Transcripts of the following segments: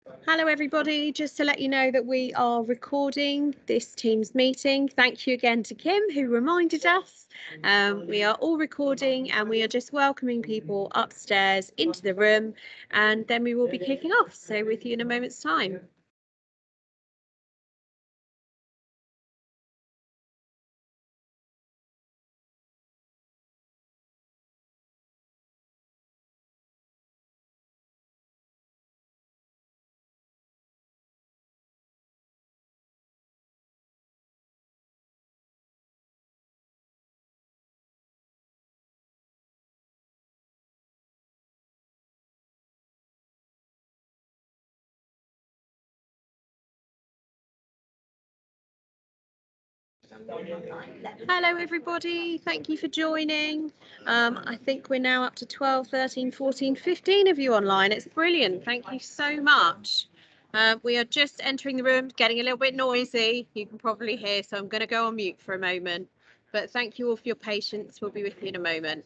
Hello everybody, just to let you know that we are recording this Teams meeting. Thank you again to Kim who reminded us. We are all recording and we are just welcoming people upstairs into the room, and then we will be kicking off. So with you in a moment's time. Hello everybody, thank you for joining. I think we're now up to 12, 13, 14, 15 of you online. It's brilliant, thank you so much. We are just entering the room, getting a little bit noisy, you can probably hear, so I'm going to go on mute for a moment. But thank you all for your patience, we'll be with you in a moment.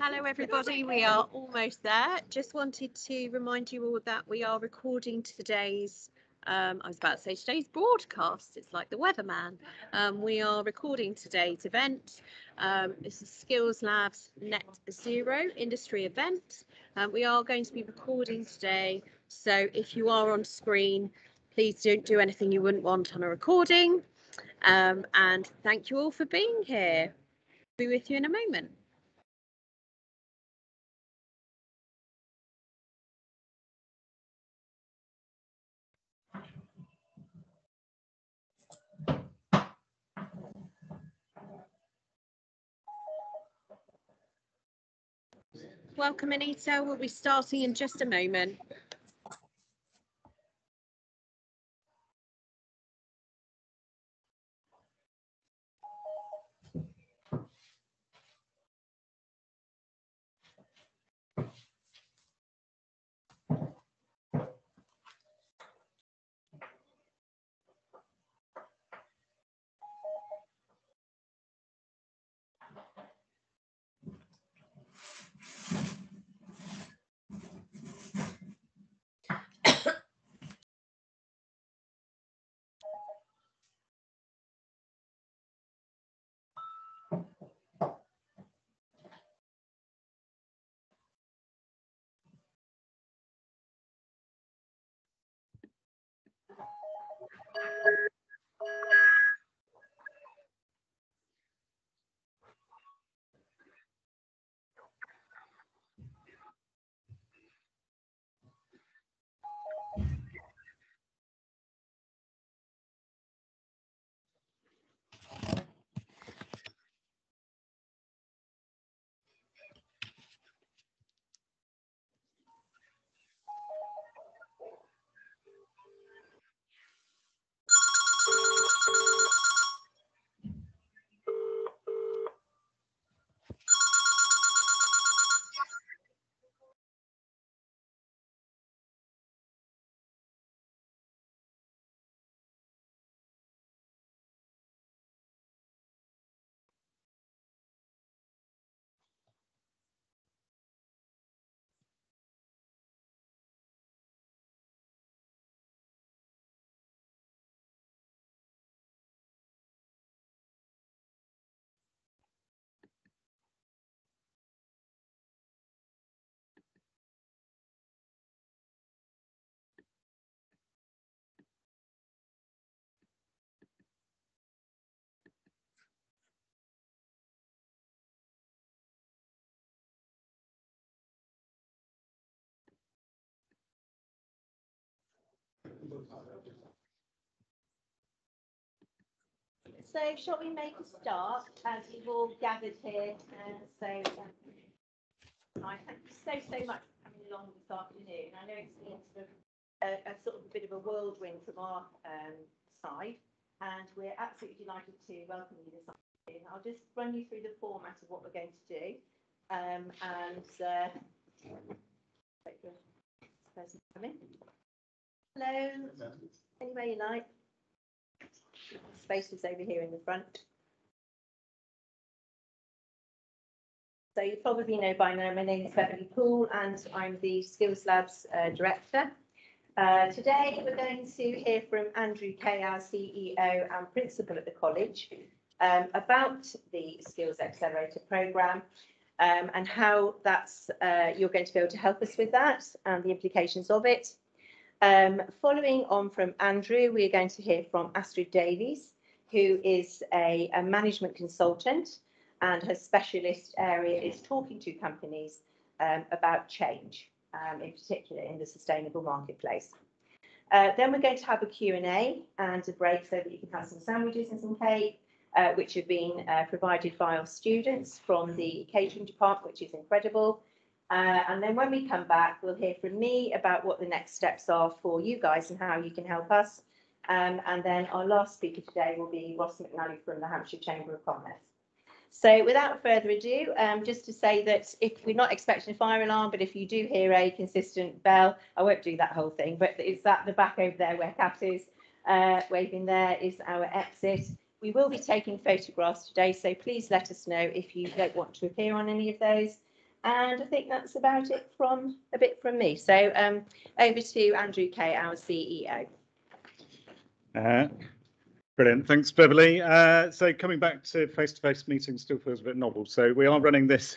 Hello everybody, we are almost there. Just wanted to remind you all that we are recording today's I was about to say today's broadcast, it's like the weatherman. We are recording today's event. This is Skillslabs NetZero industry event. We are going to be recording today, so if you are on screen, please don't do anything you wouldn't want on a recording. And thank you all for being here. Be with you in a moment. Welcome, Anita. We'll be starting in just a moment. So shall we make a start as you've all gathered here? Thank you so much for coming along this afternoon. I know it's been sort of a bit of a whirlwind from our side, and we're absolutely delighted to welcome you this afternoon. I'll just run you through the format of what we're going to do, Hello, anywhere you like. Space is over here in the front. So you probably know by now, my name is Beverly Poole and I'm the Skillslabs Director. Today we're going to hear from Andrew Kay, our CEO and Principal at the college, about the Skills Accelerator programme and how that's you're going to be able to help us with that and the implications of it. Following on from Andrew, we are going to hear from Astrid Davies, who is a management consultant, and her specialist area is talking to companies about change, in particular in the sustainable marketplace. Then we're going to have a Q&A and a break so that you can have some sandwiches and some cake, which have been provided by our students from the catering department, which is incredible. And then when we come back, we'll hear from me about what the next steps are for you guys and how you can help us. And then our last speaker today will be Ross McNally from the Hampshire Chamber of Commerce. So without further ado, just to say that if we're not expecting a fire alarm, but if you do hear a consistent bell, I won't do that whole thing, but it's at the back over there where Kat is waving. There is our exit. We will be taking photographs today, so please let us know if you don't want to appear on any of those. And I think that's about it from me. So over to Andrew Kay, our CEO. Brilliant, thanks Beverly. So coming back to face-to-face meetings still feels a bit novel. So we are running this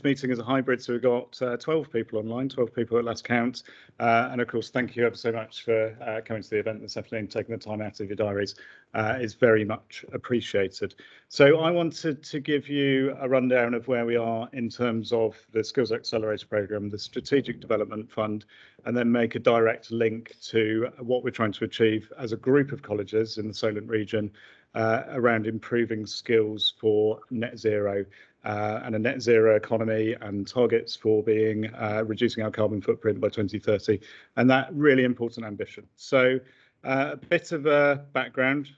meeting as a hybrid. So we've got 12 people online, 12 people at last count. And of course, thank you ever so much for coming to the event this afternoon, taking the time out of your diaries. Is very much appreciated. So I wanted to give you a rundown of where we are in terms of the Skills Accelerator programme, the Strategic Development Fund, and then make a direct link to what we're trying to achieve as a group of colleges in the Solent region around improving skills for net zero and a net zero economy and targets for being reducing our carbon footprint by 2030, and that really important ambition. So a bit of a background,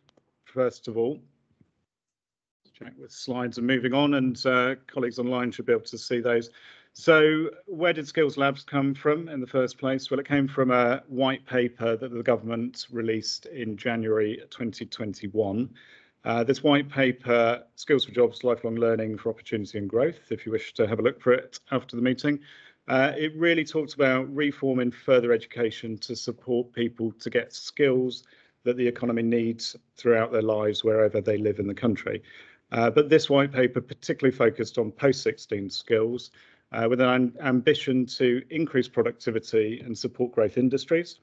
first of all. Check with slides are moving on, and colleagues online should be able to see those. So where did Skillslabs come from in the first place? Well, it came from a white paper that the government released in January 2021. This white paper, Skills for Jobs, Lifelong Learning for Opportunity and Growth, if you wish to have a look for it after the meeting. It really talks about reforming further education to support people to get skills that the economy needs throughout their lives wherever they live in the country. But this white paper particularly focused on post-16 skills with an ambition to increase productivity and support growth industries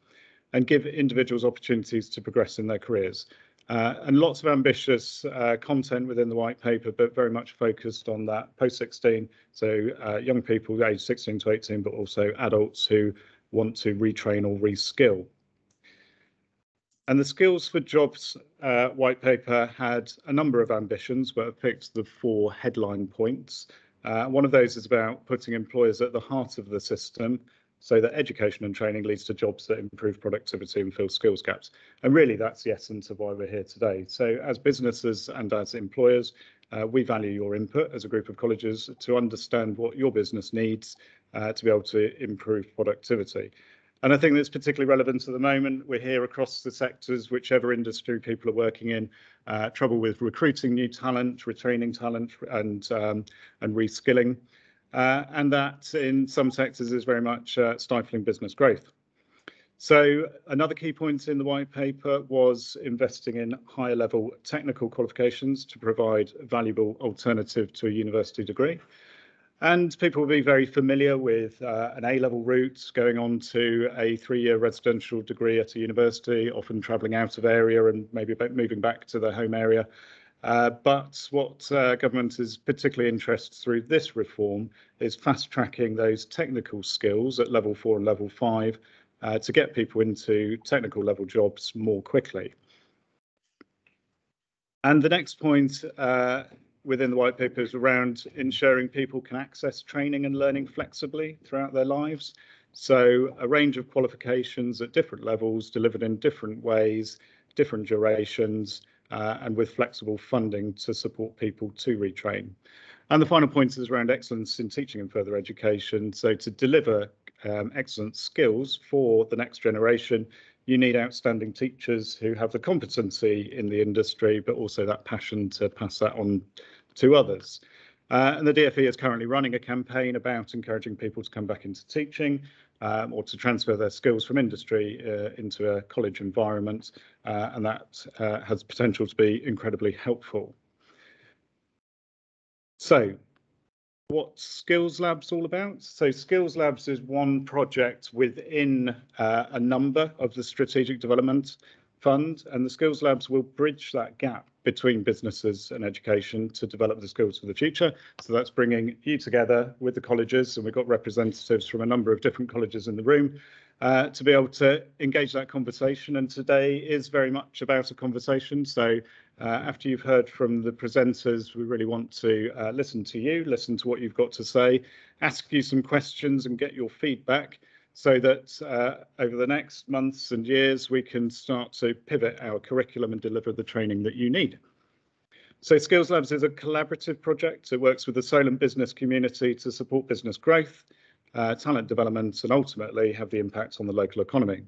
and give individuals opportunities to progress in their careers. And lots of ambitious content within the white paper, but very much focused on that post-16, so young people aged 16 to 18, but also adults who want to retrain or reskill. And the Skills for Jobs white paper had a number of ambitions, but I've picked the 4 headline points. One of those is about putting employers at the heart of the system so that education and training leads to jobs that improve productivity and fill skills gaps. And really, that's the essence of why we're here today. So as businesses and as employers, we value your input as a group of colleges to understand what your business needs to be able to improve productivity. And I think that's particularly relevant at the moment. We're here across the sectors, whichever industry people are working in, trouble with recruiting new talent, retaining talent, and reskilling. And that in some sectors is very much stifling business growth. So another key point in the white paper was investing in higher level technical qualifications to provide a valuable alternative to a university degree. And people will be very familiar with an A-level route going on to a 3-year residential degree at a university, often travelling out of area and maybe moving back to their home area. But what government is particularly interested through this reform is fast tracking those technical skills at level 4 and level 5 to get people into technical level jobs more quickly. And the next point within the white paper is around ensuring people can access training and learning flexibly throughout their lives. So a range of qualifications at different levels, delivered in different ways, different durations, and with flexible funding to support people to retrain. And the final point is around excellence in teaching and further education. So to deliver excellent skills for the next generation, you need outstanding teachers who have the competency in the industry, but also that passion to pass that on to others. And the DfE is currently running a campaign about encouraging people to come back into teaching or to transfer their skills from industry into a college environment, and that has potential to be incredibly helpful. So, what's Skillslabs all about? So Skillslabs is one project within a number of the Strategic Development Fund, and the Skillslabs will bridge that gap between businesses and education to develop the skills for the future. So that's bringing you together with the colleges, and we've got representatives from a number of different colleges in the room to be able to engage that conversation. And today is very much about a conversation. So after you've heard from the presenters, we really want to listen to you, listen to what you've got to say, ask you some questions and get your feedback so that over the next months and years, we can start to pivot our curriculum and deliver the training that you need. So Skillslabs is a collaborative project. It works with the Solent business community to support business growth, talent development, and ultimately have the impact on the local economy.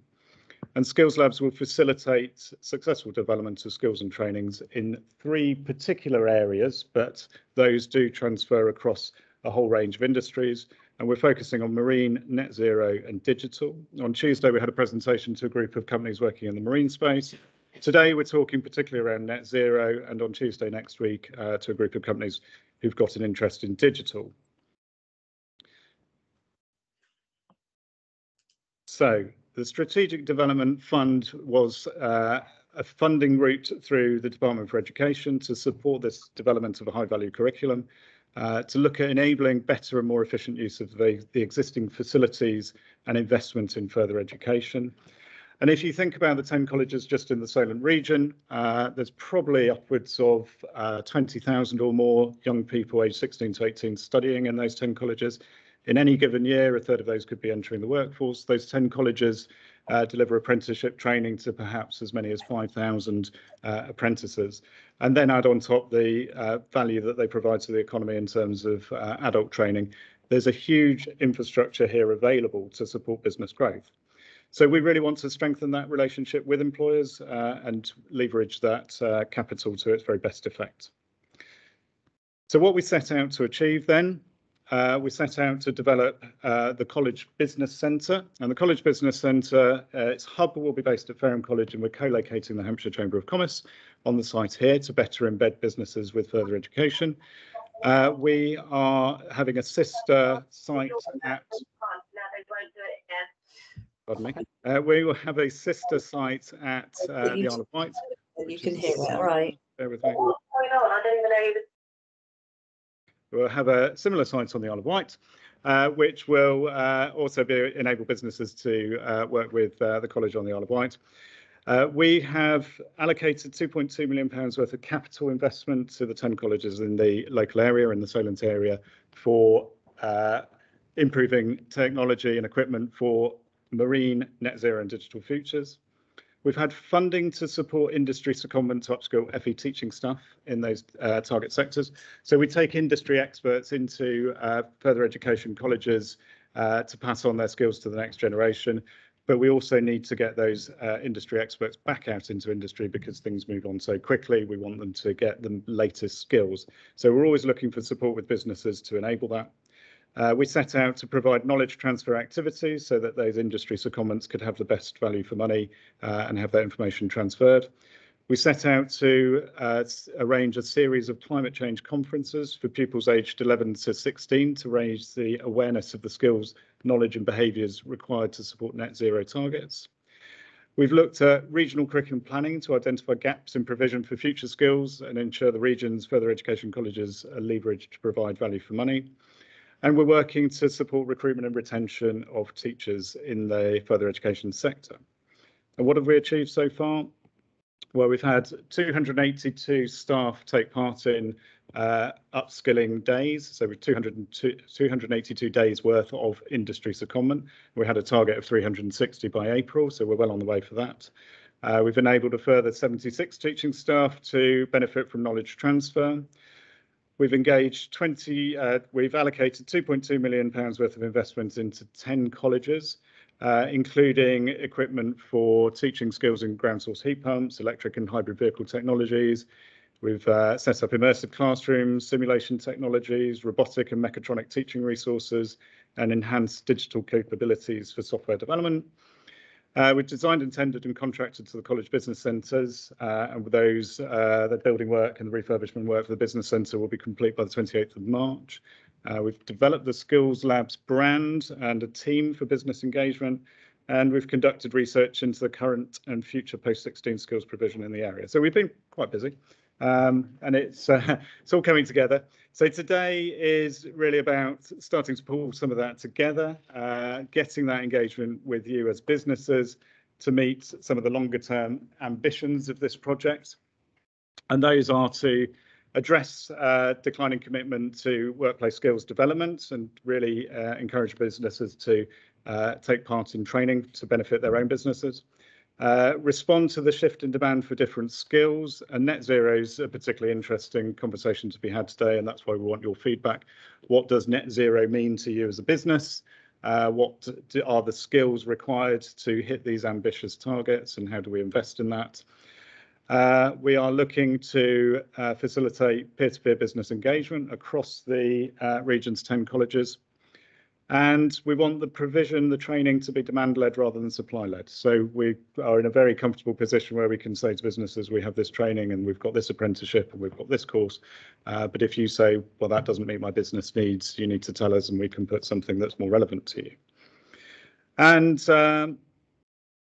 And Skillslabs will facilitate successful development of skills and trainings in 3 particular areas, but those do transfer across a whole range of industries. And we're focusing on marine, net zero, and digital. On Tuesday, we had a presentation to a group of companies working in the marine space. Today, we're talking particularly around net zero, and on Tuesday next week to a group of companies who've got an interest in digital. So the Strategic Development Fund was a funding route through the Department for Education to support this development of a high-value curriculum, to look at enabling better and more efficient use of the existing facilities and investment in further education. And if you think about the 10 colleges just in the Solent region, there's probably upwards of 20,000 or more young people aged 16 to 18 studying in those 10 colleges. In any given year, a third of those could be entering the workforce. Those 10 colleges deliver apprenticeship training to perhaps as many as 5,000 apprentices, and then add on top the value that they provide to the economy in terms of adult training. There's a huge infrastructure here available to support business growth. So we really want to strengthen that relationship with employers and leverage that capital to its very best effect. So what we set out to achieve then, we set out to develop the College Business Centre, and the College Business Centre, its hub will be based at Fareham College, and we're co-locating the Hampshire Chamber of Commerce on the site here to better embed businesses with further education. We are having a sister site at... Pardon me. We will have a sister site at the Isle of Wight. You can hear it, all right. Bear with me. We'll have a similar site on the Isle of Wight, which will also enable businesses to work with the college on the Isle of Wight. We have allocated £2.2 million worth of capital investment to the 10 colleges in the local area, in the Solent area, for improving technology and equipment for marine, net zero and digital futures. We've had funding to support industry secondment to upskill FE teaching staff in those target sectors. So we take industry experts into further education colleges to pass on their skills to the next generation. But we also need to get those industry experts back out into industry because things move on so quickly. We want them to get the latest skills. So we're always looking for support with businesses to enable that. We set out to provide knowledge transfer activities so that those industry secondments could have the best value for money and have that information transferred. We set out to arrange a series of climate change conferences for pupils aged 11 to 16 to raise the awareness of the skills, knowledge and behaviours required to support net zero targets. We've looked at regional curriculum planning to identify gaps in provision for future skills and ensure the region's further education colleges are leveraged to provide value for money. And we're working to support recruitment and retention of teachers in the further education sector. And what have we achieved so far? Well, we've had 282 staff take part in upskilling days, so with 282 days worth of industry secondment. We had a target of 360 by April, so we're well on the way for that. We've enabled a further 76 teaching staff to benefit from knowledge transfer. We've engaged we've allocated £2.2 million worth of investment into 10 colleges, including equipment for teaching skills in ground source heat pumps, electric and hybrid vehicle technologies. We've set up immersive classrooms, simulation technologies, robotic and mechatronic teaching resources, and enhanced digital capabilities for software development. We've designed, intended and contracted to the college business centres, and with those, the building work and the refurbishment work for the business centre will be complete by the 28th of March. We've developed the Skillslabs brand and a team for business engagement, and we've conducted research into the current and future post-16 skills provision in the area. So we've been quite busy, and it's all coming together. So today is really about starting to pull some of that together, getting that engagement with you as businesses to meet some of the longer term ambitions of this project. And those are to address declining commitment to workplace skills development and really encourage businesses to take part in training to benefit their own businesses. Respond to the shift in demand for different skills, and NetZero is a particularly interesting conversation to be had today, and that's why we want your feedback. What does NetZero mean to you as a business? What are the skills required to hit these ambitious targets, and how do we invest in that? We are looking to facilitate peer-to-peer business engagement across the region's 10 colleges. And we want the provision, the training to be demand-led rather than supply-led. So we are in a very comfortable position where we can say to businesses, we have this training and we've got this apprenticeship and we've got this course. But if you say, well, that doesn't meet my business needs, you need to tell us and we can put something that's more relevant to you. And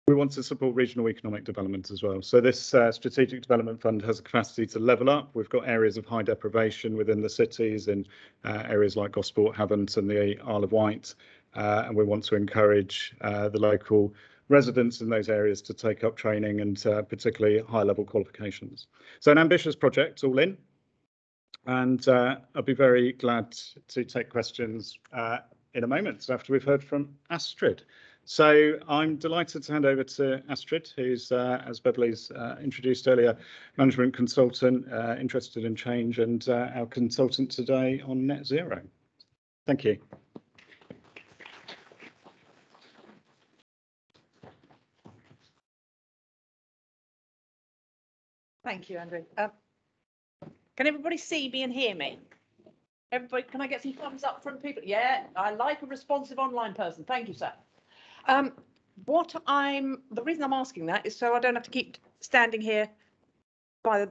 we want to support regional economic development as well. So this Strategic Development Fund has a capacity to level up. We've got areas of high deprivation within the cities in areas like Gosport, Havant and the Isle of Wight. And we want to encourage the local residents in those areas to take up training and particularly high level qualifications. So an ambitious project all in. And I'll be very glad to take questions in a moment after we've heard from Astrid. So I'm delighted to hand over to Astrid, who's, as Beverly's introduced earlier, management consultant, interested in change and our consultant today on NetZero. Thank you. Thank you, Andrew. Can everybody see me and hear me? Everybody, can I get some thumbs up from people? Yeah, I like a responsive online person. Thank you, sir. The reason I'm asking that is so I don't have to keep standing here by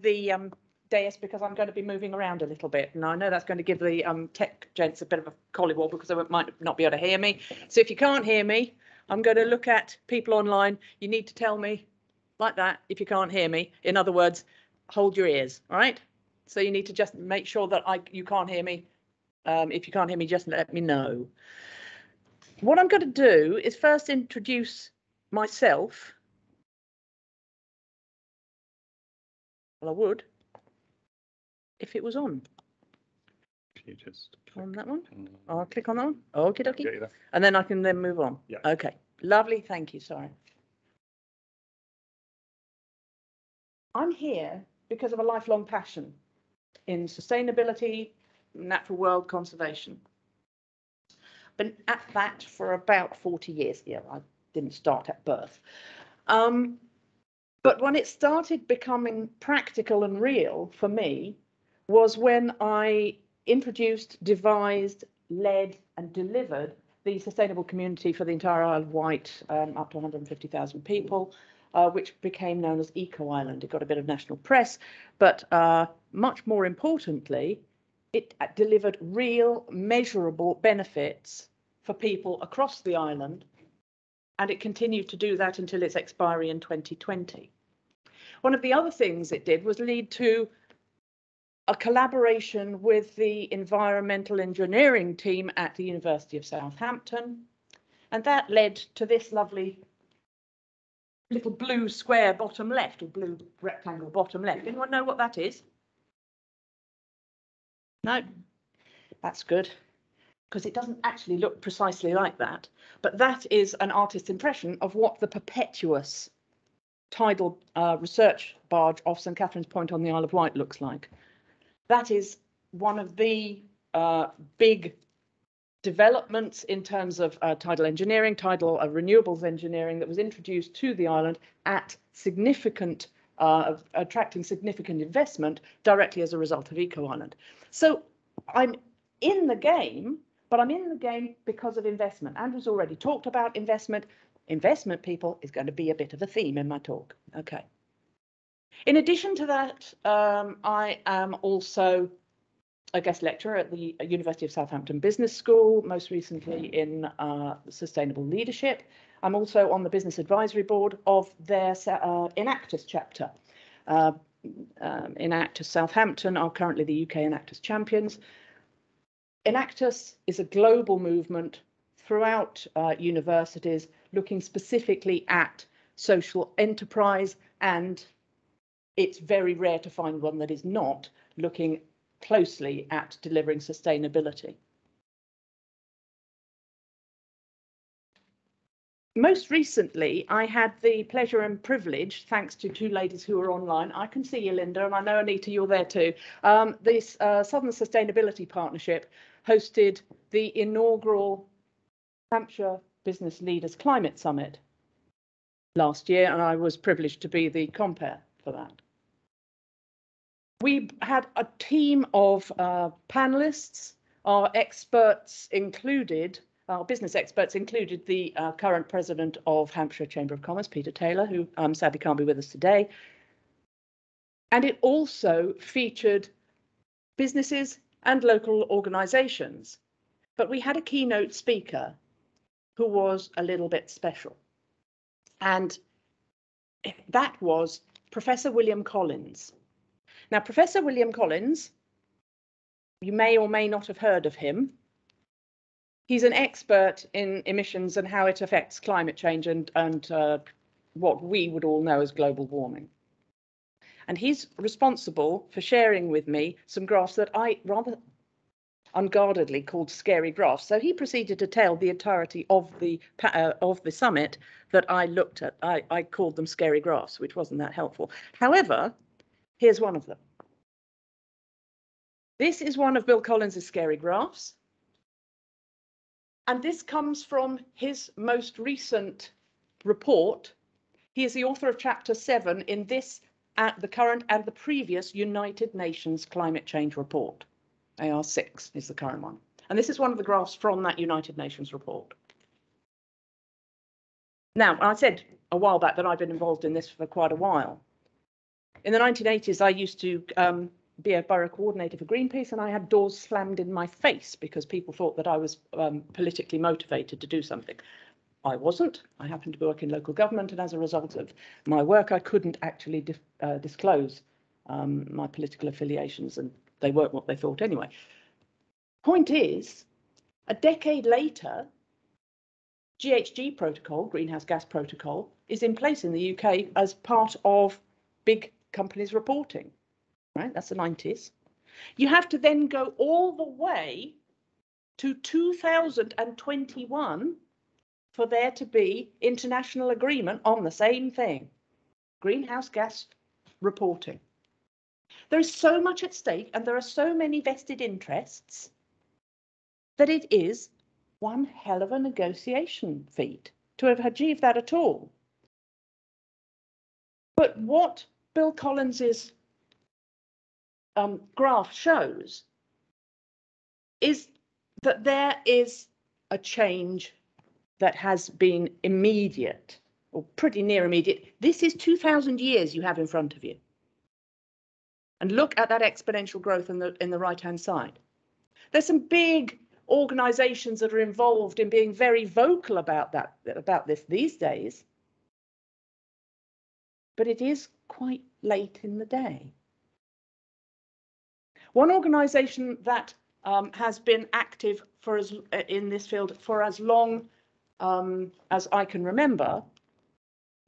the dais, because I'm going to be moving around a little bit, and I know that's going to give the tech gents a bit of a collywobble because they might not be able to hear me. So if you can't hear me, I'm going to look at people online. You need to tell me like that if you can't hear me. In other words, hold your ears, all right? So you need to just make sure that you can't hear me. If you can't hear me, just let me know. What I'm going to do is first introduce myself. Well, I would if it was on. You just On that one? I'll click on that one. Okie dokie. Yeah. And then I can then move on. Yeah. Okay. Lovely. Thank you. Sorry. I'm here because of a lifelong passion in sustainability, natural world conservation. Been at that for about 40 years. Yeah, I didn't start at birth. But when it started becoming practical and real for me was when I introduced, devised, led and delivered the sustainable community for the entire Isle of Wight, up to 150,000 people, which became known as Eco Island. It got a bit of national press, but much more importantly, it delivered real measurable benefits for people across the island, and it continued to do that until its expiry in 2020. One of the other things it did was lead to a collaboration with the environmental engineering team at the University of Southampton. And that led to this lovely little blue square bottom left, or blue rectangle bottom left. Anyone know what that is? No, that's good, because it doesn't actually look precisely like that. But that is an artist's impression of what the perpetuous tidal research barge off St Catherine's Point on the Isle of Wight looks like. That is one of the big developments in terms of tidal engineering, tidal renewables engineering that was introduced to the island at significant, attracting significant investment directly as a result of Eco Island. So I'm in the game, but I'm in the game because of investment. Andrew's already talked about investment. Investment, people, is going to be a bit of a theme in my talk. Okay. In addition to that, I am also a guest lecturer at the University of Southampton Business School, most recently in sustainable leadership. I'm also on the business advisory board of their Enactus chapter. Enactus Southampton are currently the UK Enactus champions. Enactus is a global movement throughout universities looking specifically at social enterprise, and it's very rare to find one that is not looking closely at delivering sustainability. Most recently, I had the pleasure and privilege, thanks to two ladies who are online. I can see you, Linda, and I know, Anita, you're there too. This Southern Sustainability Partnership hosted the inaugural Hampshire Business Leaders Climate Summit last year, and I was privileged to be the compere for that. We had a team of panelists. Our experts included, our business experts included the current president of Hampshire Chamber of Commerce, Peter Taylor, who sadly can't be with us today. And it also featured businesses and local organisations. But we had a keynote speaker who was a little bit special. And that was Professor William Collins. Now, Professor William Collins, you may or may not have heard of him. He's an expert in emissions and how it affects climate change and what we would all know as global warming. And he's responsible for sharing with me some graphs that I rather unguardedly called scary graphs. So he proceeded to tell the entirety of the summit that I looked at. I called them scary graphs, which wasn't that helpful. However, here's one of them. This is one of Bill Collins's scary graphs. And this comes from his most recent report. He is the author of chapter 7 in this, the current and the previous United Nations Climate Change Report. AR6 is the current one. And this is one of the graphs from that United Nations report. Now, I said a while back that I've been involved in this for quite a while. In the 1980s, I used to be a borough coordinator for Greenpeace, and I had doors slammed in my face because people thought that I was politically motivated to do something. I wasn't. I happened to work in local government, and as a result of my work, I couldn't actually disclose my political affiliations, and they weren't what they thought anyway. Point is, a decade later, GHG protocol, Greenhouse Gas Protocol, is in place in the UK as part of big companies reporting, right? That's the 90s. You have to then go all the way to 2021 for there to be international agreement on the same thing, greenhouse gas reporting. There is so much at stake and there are so many vested interests that it is one hell of a negotiation feat to have achieved that at all. But what Bill Collins's graph shows is that there is a change that has been immediate, or pretty near immediate. This is 2,000 years you have in front of you. And look at that exponential growth in the right-hand side. There's some big organisations that are involved in being very vocal about this these days. But it is quite late in the day. One organisation that has been active for in this field for as long as I can remember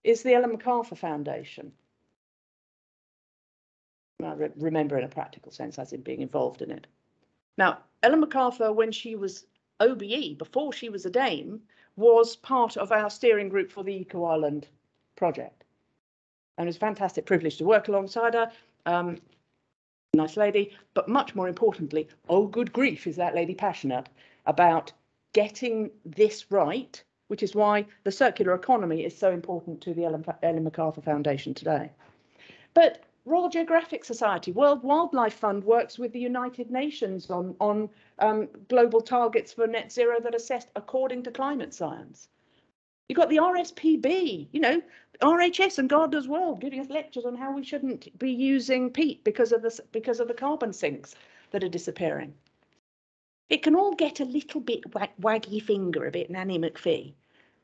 is the Ellen MacArthur Foundation. I remember in a practical sense as in being involved in it. Now, Ellen MacArthur, when she was OBE, before she was a Dame, was part of our steering group for the Eco Island project. And it was a fantastic privilege to work alongside her. Nice lady, but much more importantly, oh good grief, is that lady passionate about getting this right, which is why the circular economy is so important to the Ellen MacArthur Foundation today. But Royal Geographic Society, World Wildlife Fund works with the United Nations on global targets for net zero that are set according to climate science. You've got the RSPB, you know, RHS and Gardener's World giving us lectures on how we shouldn't be using peat because of the carbon sinks that are disappearing. It can all get a little bit waggy finger, a bit Nanny McPhee,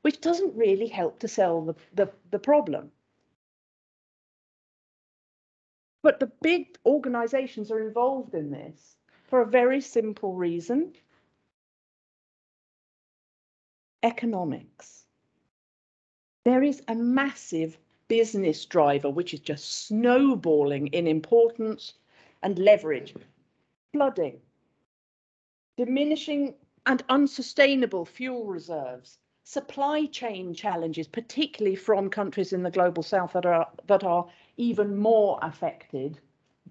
which doesn't really help to sell the problem. But the big organisations are involved in this for a very simple reason: economics. There is a massive business driver which is just snowballing in importance and leverage. Flooding, diminishing and unsustainable fuel reserves, supply chain challenges, particularly from countries in the global south that are even more affected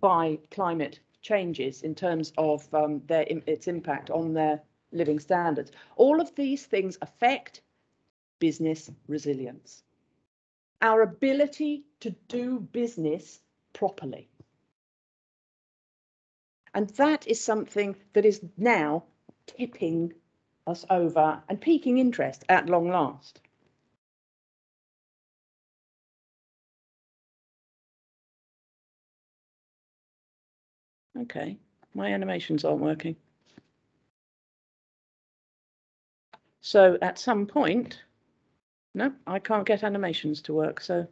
by climate changes in terms of its impact on their living standards. All of these things affect business resilience, our ability to do business properly. And that is something that is now tipping us over and piquing interest at long last. Okay, my animations aren't working. So at some point, no, I can't get animations to work. So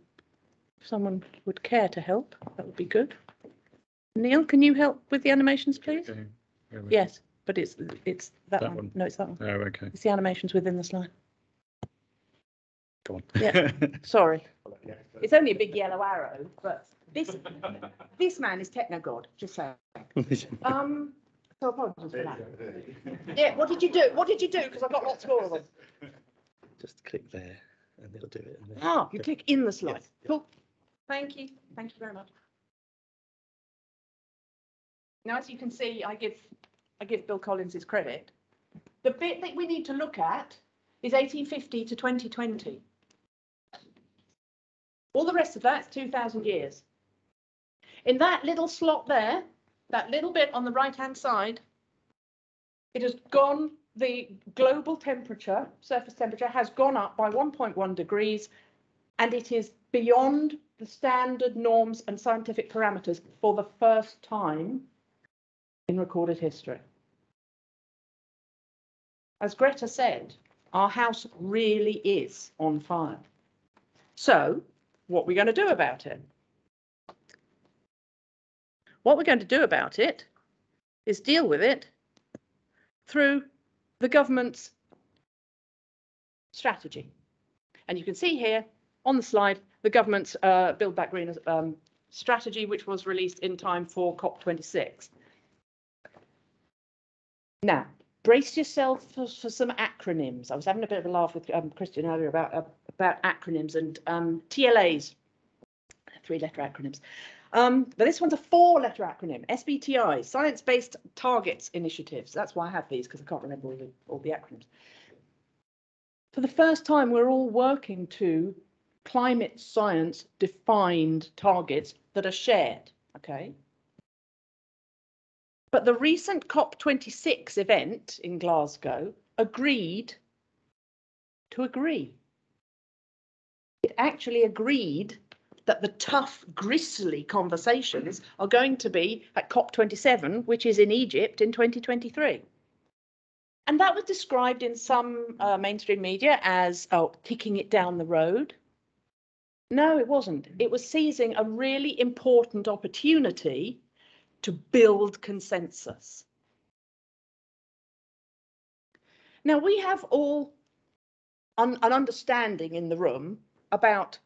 if someone would care to help, that would be good. Neil, can you help with the animations, please? Okay. Yes, but it's that one. one. No, it's that one. Oh, okay. It's the animations within the slide. Go on. Yeah. Sorry. It's only a big yellow arrow, but this man is techno god, just saying. So apologies for that. Yeah, what did you do? What did you do? Because I've got lots more of them. Just click there and it'll do it. And then Ah, you click in the slide. Yes, yeah. Cool. Thank you. Thank you very much. Now, as you can see, I give Bill Collins his credit. The bit that we need to look at is 1850 to 2020. All the rest of that is 2,000 years. In that little slot there, that little bit on the right-hand side, it has gone, the global temperature, surface temperature, has gone up by 1.1 degrees, and it is beyond the standard norms and scientific parameters for the first time in recorded history. As Greta said, our house really is on fire. So, what are we going to do about it? What we're going to do about it is deal with it through the government's strategy. And you can see here on the slide, the government's Build Back Green strategy, which was released in time for COP26. Now, brace yourself for some acronyms. I was having a bit of a laugh with Christian earlier about acronyms and TLAs, 3-letter acronyms. But this one's a 4-letter acronym, SBTI, Science-Based Targets Initiatives. That's why I have these, because I can't remember all the acronyms. For the first time, we're all working to climate science defined targets that are shared, okay? But the recent COP26 event in Glasgow agreed to agree. It actually agreed that the tough, grisly conversations are going to be at COP27, which is in Egypt in 2023. And that was described in some mainstream media as kicking it down the road. No, it wasn't. It was seizing a really important opportunity to build consensus. Now, we have all an understanding in the room about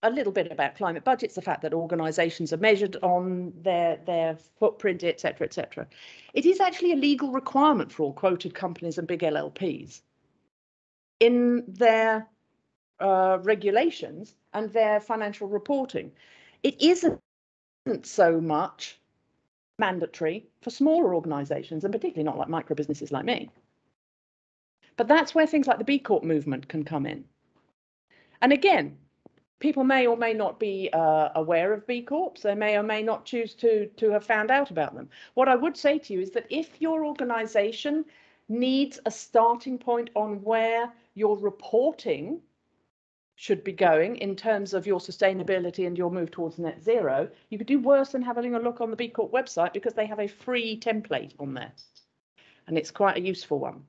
a little bit about climate budgets, the fact that organisations are measured on their footprint, etc., etc. It is actually a legal requirement for all quoted companies and big LLPs in their regulations and their financial reporting. It isn't so much mandatory for smaller organisations, and particularly not like micro businesses like me. But that's where things like the B Corp movement can come in. And again, people may or may not be aware of B Corps. They may or may not choose to have found out about them. What I would say to you is that if your organisation needs a starting point on where your reporting should be going in terms of your sustainability and your move towards net zero, you could do worse than having a look on the B Corp website, because they have a free template on there. And it's quite a useful one.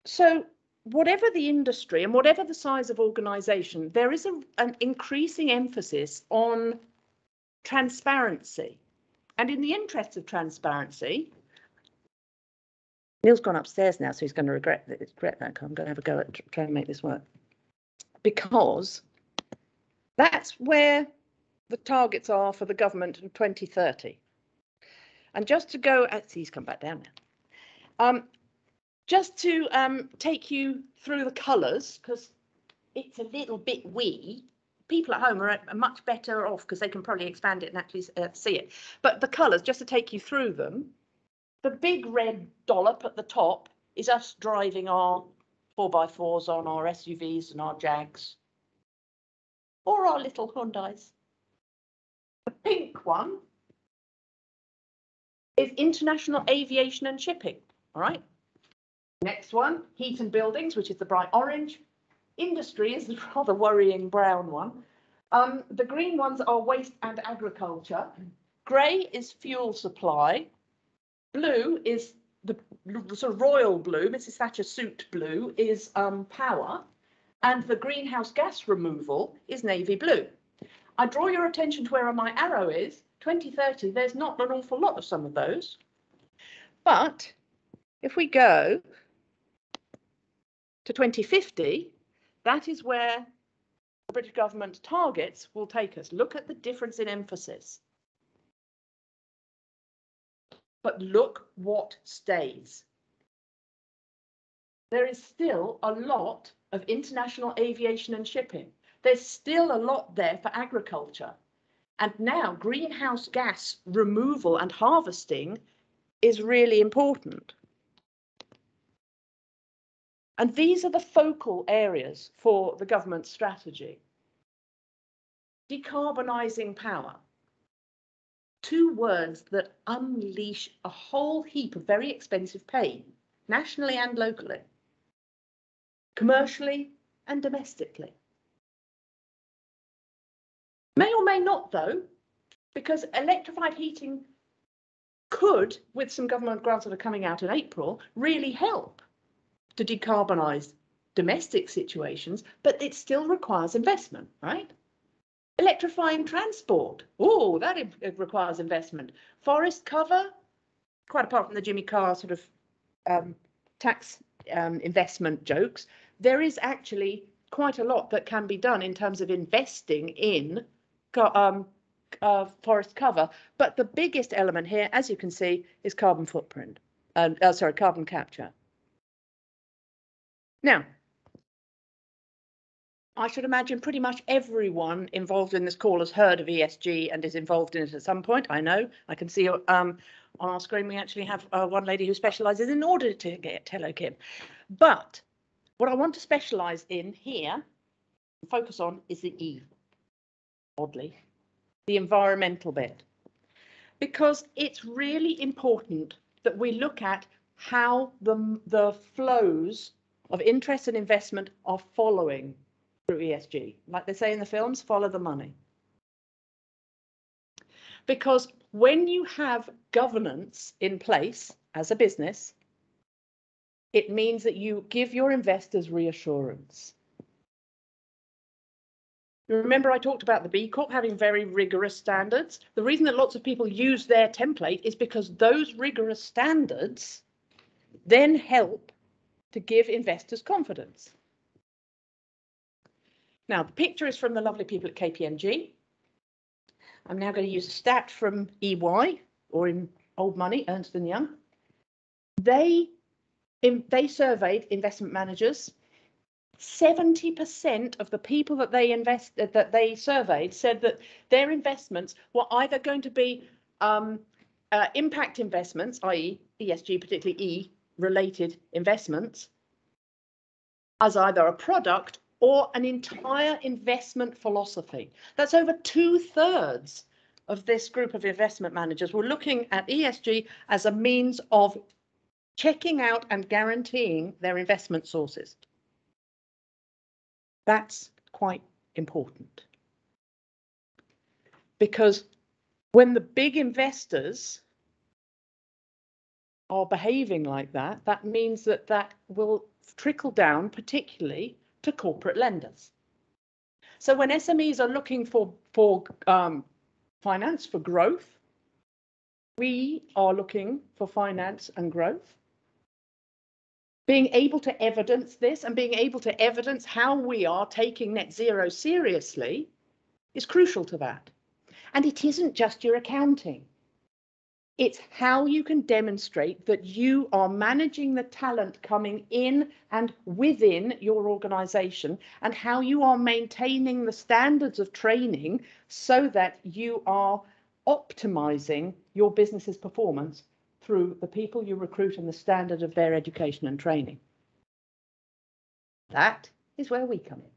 So whatever the industry and whatever the size of organisation, there is an increasing emphasis on transparency. And in the interest of transparency, Neil's gone upstairs now, so he's going to regret that. I'm going to have a go at trying to make this work. Because that's where the targets are for the government in 2030. And just to go, he's come back down now. Just to take you through the colours, because it's a little bit wee. People at home are much better off because they can probably expand it and actually see it. But the colours, just to take you through them, the big red dollop at the top is us driving our 4x4s on our SUVs and our Jags, or our little Hyundais. The pink one is international aviation and shipping, all right? Next one, heat and buildings, which is the bright orange. Industry is the rather worrying brown one. The green ones are waste and agriculture. Grey is fuel supply. Blue is the sort of royal blue, Mrs. Thatcher suit blue, is power. And the greenhouse gas removal is navy blue. I draw your attention to where my arrow is. 2030, there's not an awful lot of some of those. But if we go to 2050, that is where the British government targets will take us. Look at the difference in emphasis. But look what stays. There is still a lot of international aviation and shipping. There's still a lot there for agriculture. And now greenhouse gas removal and harvesting is really important. And these are the focal areas for the government strategy. Decarbonising power. Two words that unleash a whole heap of very expensive pain, nationally and locally, commercially and domestically. May or may not, though, because electrified heating could, with some government grants that are coming out in April, really help to decarbonise domestic situations, but it still requires investment, right? Electrifying transport, oh, that requires investment. Forest cover, quite apart from the Jimmy Carr sort of tax investment jokes, there is actually quite a lot that can be done in terms of investing in forest cover. But the biggest element here, as you can see, is carbon footprint, carbon capture. Now, I should imagine pretty much everyone involved in this call has heard of ESG and is involved in it at some point. I know. I can see on our screen we actually have one lady who specialises in audit to get hello, Kim. But what I want to specialise in here, and focus on, is the E, oddly, the environmental bit. Because it's really important that we look at how the flows of interest and investment are following through ESG. Like they say in the films, follow the money. Because when you have governance in place as a business, it means that you give your investors reassurance. Remember I talked about the B Corp having very rigorous standards. The reason that lots of people use their template is because those rigorous standards then help to give investors confidence. Now, the picture is from the lovely people at KPMG. I'm now going to use a stat from EY, or in old money, Ernst & Young. They surveyed investment managers. 70% of the people that they surveyed said that their investments were either going to be impact investments, i.e. ESG, particularly E related investments, as either a product or an entire investment philosophy. That's over 2/3 of this group of investment managers were looking at ESG as a means of checking out and guaranteeing their investment sources. That's quite important. Because when the big investors are behaving like that, that means that that will trickle down, particularly to corporate lenders. So when SMEs are looking for finance for growth, we are looking for finance and growth. Being able to evidence this and being able to evidence how we are taking net zero seriously is crucial to that. And it isn't just your accounting. It's how you can demonstrate that you are managing the talent coming in and within your organization, and how you are maintaining the standards of training so that you are optimizing your business's performance through the people you recruit and the standard of their education and training. That is where we come in.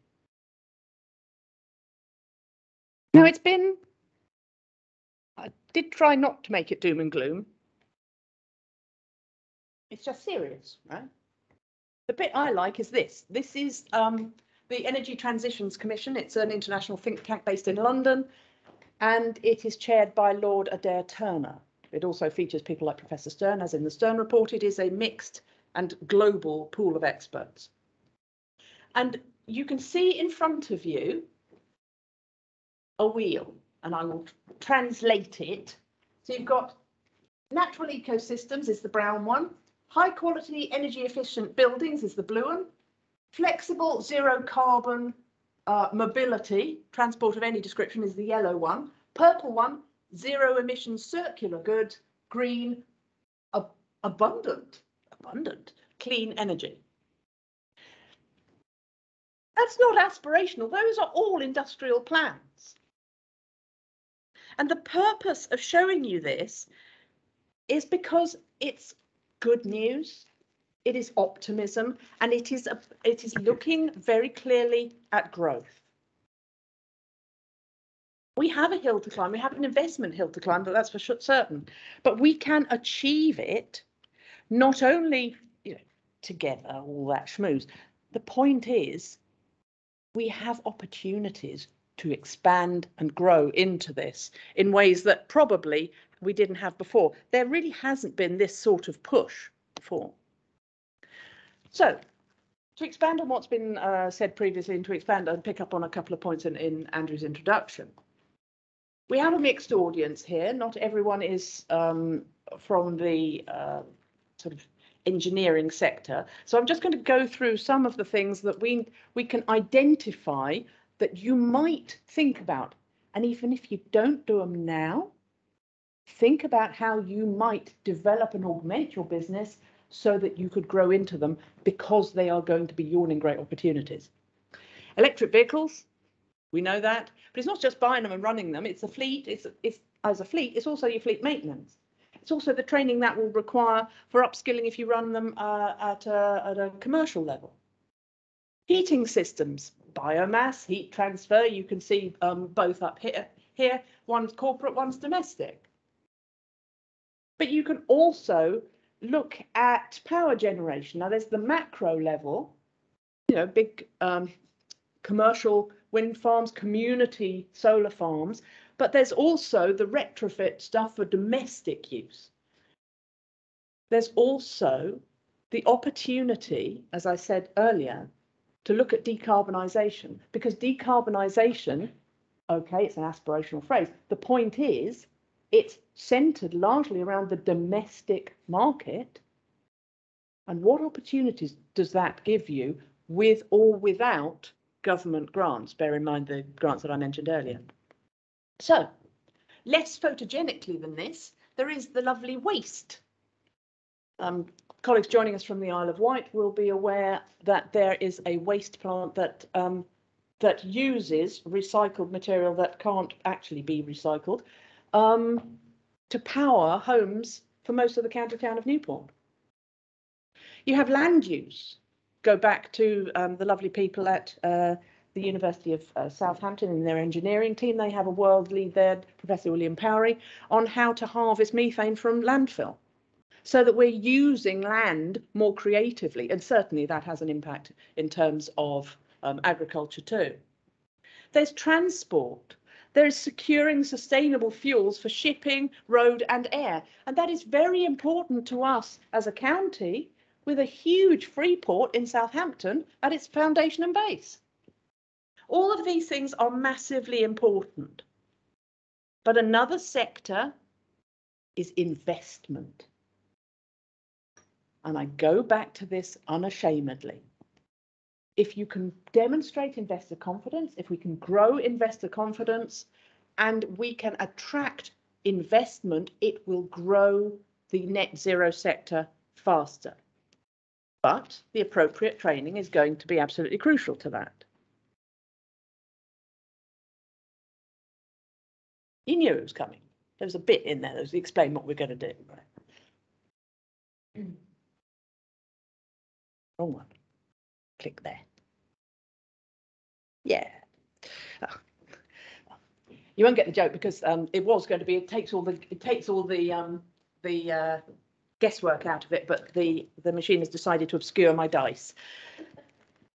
Now, I did try not to make it doom and gloom. It's just serious, right? The bit I like is this. This is the Energy Transitions Commission. It's an international think tank based in London, and it is chaired by Lord Adair Turner. It also features people like Professor Stern, as in the Stern Report. It is a mixed and global pool of experts. And you can see in front of you a wheel, and I will translate it. So you've got natural ecosystems is the brown one, high quality energy efficient buildings is the blue one, flexible zero carbon mobility, transport of any description is the yellow one, purple one, zero emissions circular goods, green, abundant, clean energy. That's not aspirational, those are all industrial plans. And the purpose of showing you this is because it's good news, it is optimism, and it is looking very clearly at growth. We have a hill to climb, we have an investment hill to climb, that's for certain. But we can achieve it not only, together, all that schmooze. The point is, we have opportunities to expand and grow into this in ways that probably we didn't have before. There really hasn't been this sort of push before. So, to expand on what's been said previously, and to expand and pick up on a couple of points in Andrew's introduction, we have a mixed audience here. Not everyone is from the sort of engineering sector. So I'm just going to go through some of the things that we can identify that you might think about. And even if you don't do them now, think about how you might develop and augment your business so that you could grow into them, because they are going to be yawning great opportunities. Electric vehicles, we know that, but it's not just buying them and running them. It's a fleet. It's as a fleet, it's also your fleet maintenance. It's also the training that will require for upskilling if you run them at a commercial level. Heating systems, biomass, heat transfer, you can see both up here. One's corporate, one's domestic. But you can also look at power generation. Now there's the macro level, big commercial wind farms, community solar farms, but there's also the retrofit stuff for domestic use. There's also the opportunity, as I said earlier, to look at decarbonisation, because decarbonisation, okay, it's an aspirational phrase. The point is, it's centred largely around the domestic market. And what opportunities does that give you with or without government grants? Bear in mind the grants that I mentioned earlier. So, less photogenically than this, there is the lovely waste. Colleagues joining us from the Isle of Wight will be aware that there is a waste plant that that uses recycled material that can't actually be recycled to power homes for most of the county town of Newport. You have land use. Go back to the lovely people at the University of Southampton in their engineering team. They have a world lead there, Professor William Powery, on how to harvest methane from landfill, so that we're using land more creatively. And certainly that has an impact in terms of agriculture too. There's transport. There is securing sustainable fuels for shipping, road and air. And that is very important to us as a county, with a huge free port in Southampton at its foundation and base. All of these things are massively important. But another sector is investment. And I go back to this unashamedly. If you can demonstrate investor confidence, if we can grow investor confidence, and we can attract investment, it will grow the net zero sector faster. But the appropriate training is going to be absolutely crucial to that. You knew it was coming. There was a bit in there that was explain what we're going to do. Wrong one. Click there. Yeah. You won't get the joke because it was going to be. It takes all the guesswork out of it, but the machine has decided to obscure my dice.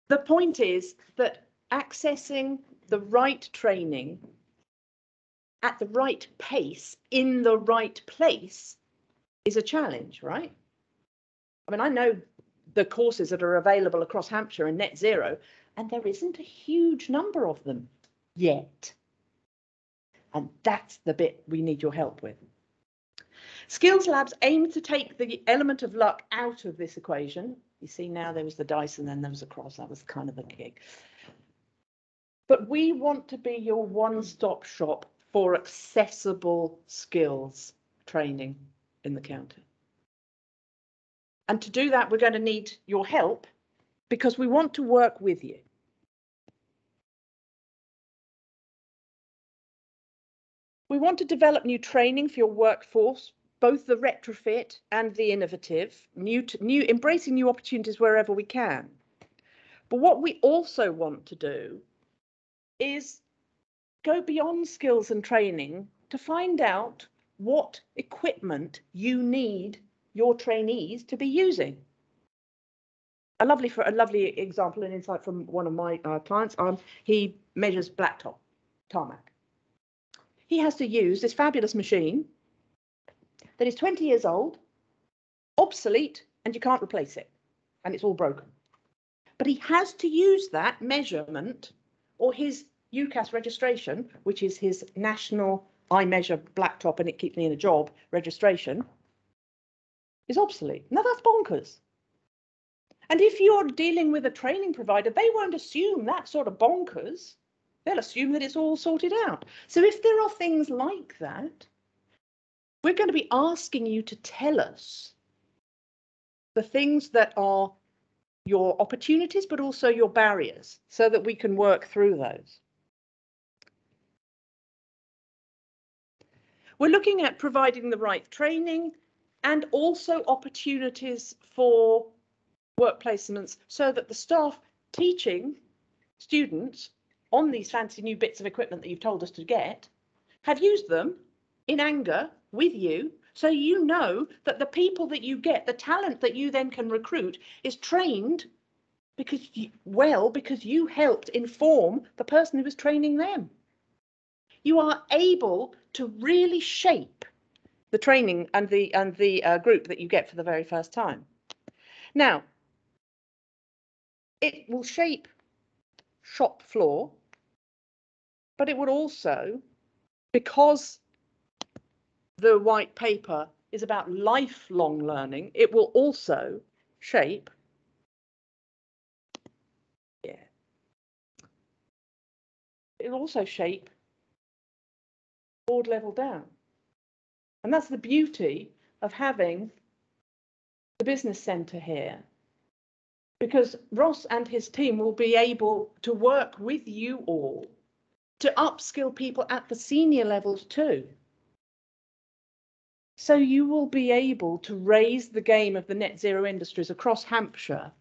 The point is that accessing the right training at the right pace in the right place is a challenge, right? I mean, I know the courses that are available across Hampshire in Net Zero, and there isn't a huge number of them yet. And that's the bit we need your help with. Skillslabs aim to take the element of luck out of this equation. You see now there was the dice and then there was a cross. That was kind of the gig. But we want to be your one-stop shop for accessible skills training in the county. And to do that, we're going to need your help because we want to work with you. We want to develop new training for your workforce, both the retrofit and the innovative, embracing new opportunities wherever we can. But what we also want to do is go beyond skills and training to find out what equipment you need your trainees to be using. A lovely example and insight from one of my clients. He measures blacktop, tarmac. He has to use this fabulous machine that is 20 years old, obsolete, and you can't replace it, and it's all broken. But he has to use that measurement or his UCAS registration, which is his national I measure blacktop and it keeps me in a job registration, is obsolete. Now that's bonkers. And if you're dealing with a training provider, they won't assume that sort of bonkers. They'll assume that it's all sorted out. So if there are things like that, we're going to be asking you to tell us the things that are your opportunities, but also your barriers, so that we can work through those. We're looking at providing the right training and also opportunities for work placements so that the staff teaching students on these fancy new bits of equipment that you've told us to get have used them in anger with you, so you know that the people that you get, the talent that you then can recruit, is trained because you helped inform the person who was training them. You are able to really shape the training and the group that you get for the very first time. Now, it will shape shop floor, but it would also, because the white paper is about lifelong learning, it will also shape, it'll also shape board level down. And that's the beauty of having the business centre here, because Ross and his team will be able to work with you all to upskill people at the senior levels too. So you will be able to raise the game of the net zero industries across Hampshire.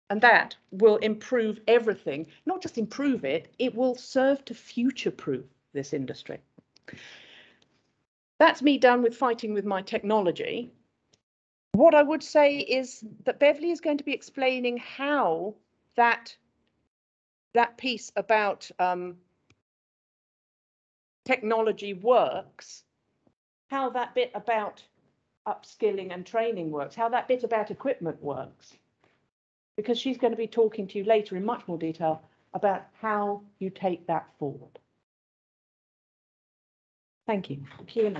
And that will improve everything, not just improve it, it will serve to future-proof this industry. That's me done with fighting with my technology. What I would say is that Beverly is going to be explaining how that piece about technology works, how that bit about upskilling and training works, how that bit about equipment works, because she's going to be talking to you later in much more detail about how you take that forward. Thank you. Q&A.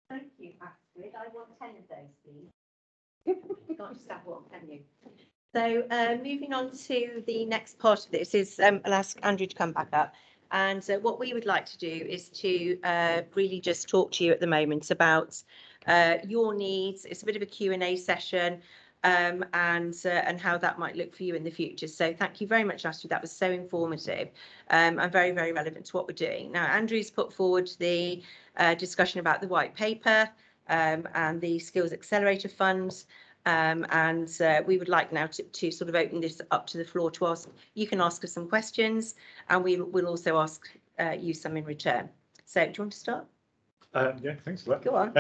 Thank you, Astrid. I want 10 of those, please. You can't just have one, can you? So moving on to the next part of this is, I'll ask Andrew to come back up. And what we would like to do is to really just talk to you at the moment about your needs. It's a bit of a Q&A session and how that might look for you in the future. So thank you very much, Astrid. That was so informative and very, very relevant to what we're doing. Now, Andrew's put forward the discussion about the white paper and the Skills Accelerator Fund. We would like now to sort of open this up to the floor to ask. You can ask us some questions and we'll also ask you some in return. So do you want to start? Yeah, thanks for that. Go on.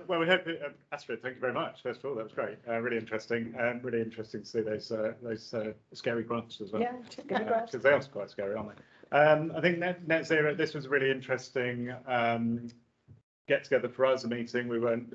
Well, we hope, Astrid, thank you very much. First of all, that was great. Really interesting. Really interesting to see those scary graphs as well. Yeah, because they are quite scary, aren't they? I think NetZero, this was a really interesting get together for us, a meeting. We weren't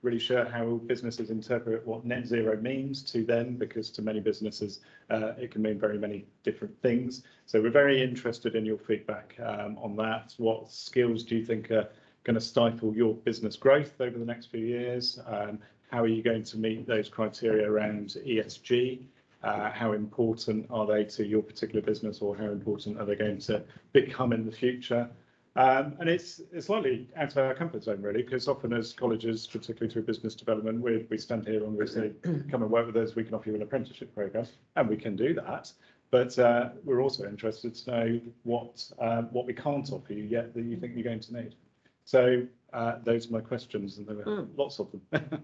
really sure how businesses interpret what net zero means to them, because to many businesses it can mean very many different things. So we're very interested in your feedback on that. What skills do you think are going to stifle your business growth over the next few years? How are you going to meet those criteria around ESG? How important are they to your particular business, or how important are they going to become in the future? And it's slightly out of our comfort zone, really, because often as colleges, particularly through business development, we stand here and we say, come and work with us, we can offer you an apprenticeship program, and we can do that. But we're also interested to know what we can't offer you yet that you think you're going to need. So those are my questions, and there were lots of them.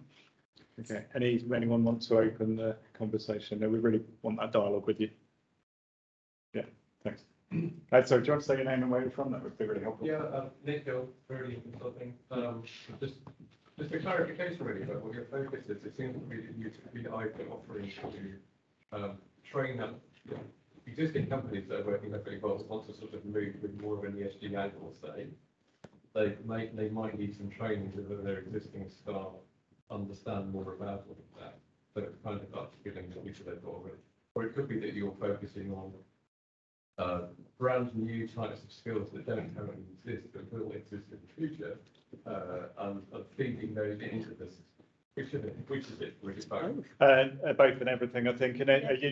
Okay, anyone want to open the conversation? No, we really want that dialogue with you. Yeah, thanks. So do you want to say your name and where you're from? That would be really helpful. Yeah, Nick Hill, Verdi Consulting. Just a clarification really about what your focus is. It seems to be that you to be either offering to train up existing companies that are working very well, want to sort of move with more of an ESG angle, say. They might need some training with their existing staff, understand more about all of that. So it's kind of upskilling that they've got already. Or it could be that you're focusing on brand new types of skills that don't currently exist but will exist in the future, and feeding those into this. Which is it? Both and everything, I think. And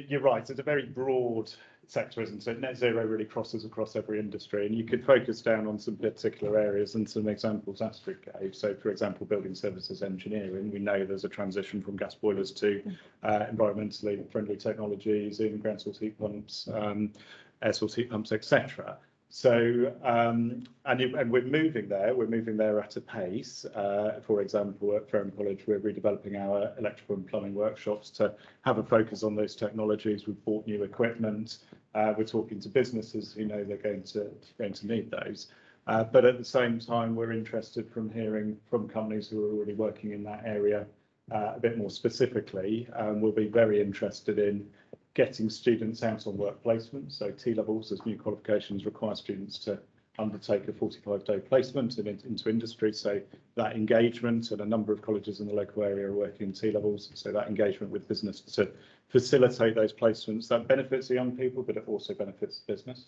you're right, it's a very broad sector, isn't it? Net zero really crosses across every industry, and you could focus down on some particular areas and some examples Astrid gave. So, for example, building services engineering, we know there's a transition from gas boilers to environmentally friendly technologies in ground source heat pumps, air source heat pumps, etc. So, and we're moving there. We're moving there at a pace. For example, at Ferrum College, we're redeveloping our electrical and plumbing workshops to have a focus on those technologies. We've bought new equipment. We're talking to businesses who know they're going to need those. But at the same time, we're interested from hearing from companies who are already working in that area a bit more specifically. We'll be very interested in getting students out on work placement. So T-levels as new qualifications require students to undertake a 45-day placement into industry. So that engagement, and a number of colleges in the local area are working in T-levels. So that engagement with business to facilitate those placements, that benefits the young people, but it also benefits the business.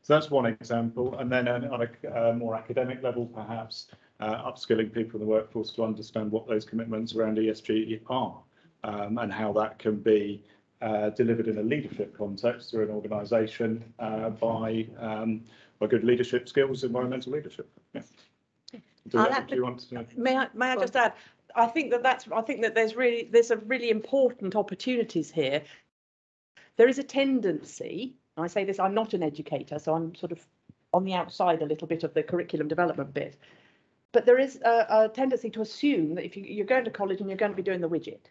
So that's one example. And then on a more academic level, perhaps upskilling people in the workforce to understand what those commitments around ESG are, and how that can be delivered in a leadership context through an organisation by good leadership skills, environmental leadership. Yeah. Do you want to? May I just add? I think that there's a really important opportunities here. There is a tendency. I say this. I'm not an educator, so I'm sort of on the outside a little bit of the curriculum development bit. But there is a tendency to assume that if you're going to college and you're going to be doing the widget,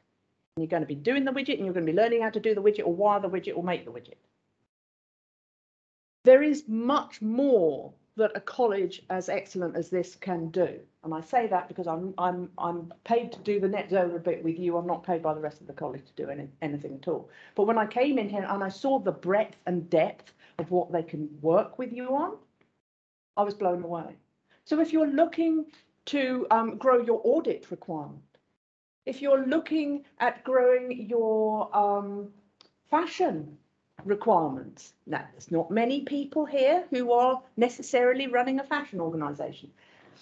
and you're going to be doing the widget, and you're going to be learning how to do the widget, or wire the widget, or make the widget. There is much more that a college as excellent as this can do, and I say that because I'm paid to do the NetZero bit with you. I'm not paid by the rest of the college to do anything at all. But when I came in here and I saw the breadth and depth of what they can work with you on, I was blown away. So if you're looking to grow your audit requirement, if you're looking at growing your fashion requirements, now there's not many people here who are necessarily running a fashion organisation,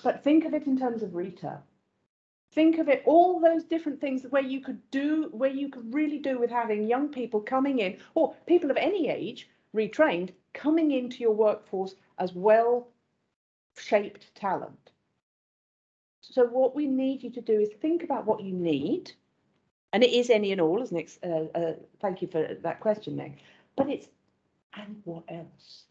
but think of it in terms of retail. Think of it, all those different things where you could really do with having young people coming in, or people of any age, retrained, coming into your workforce as well-shaped talent. So what we need you to do is think about what you need, and it is any and all, as Nick, thank you for that question, Nick, but it's, and what else?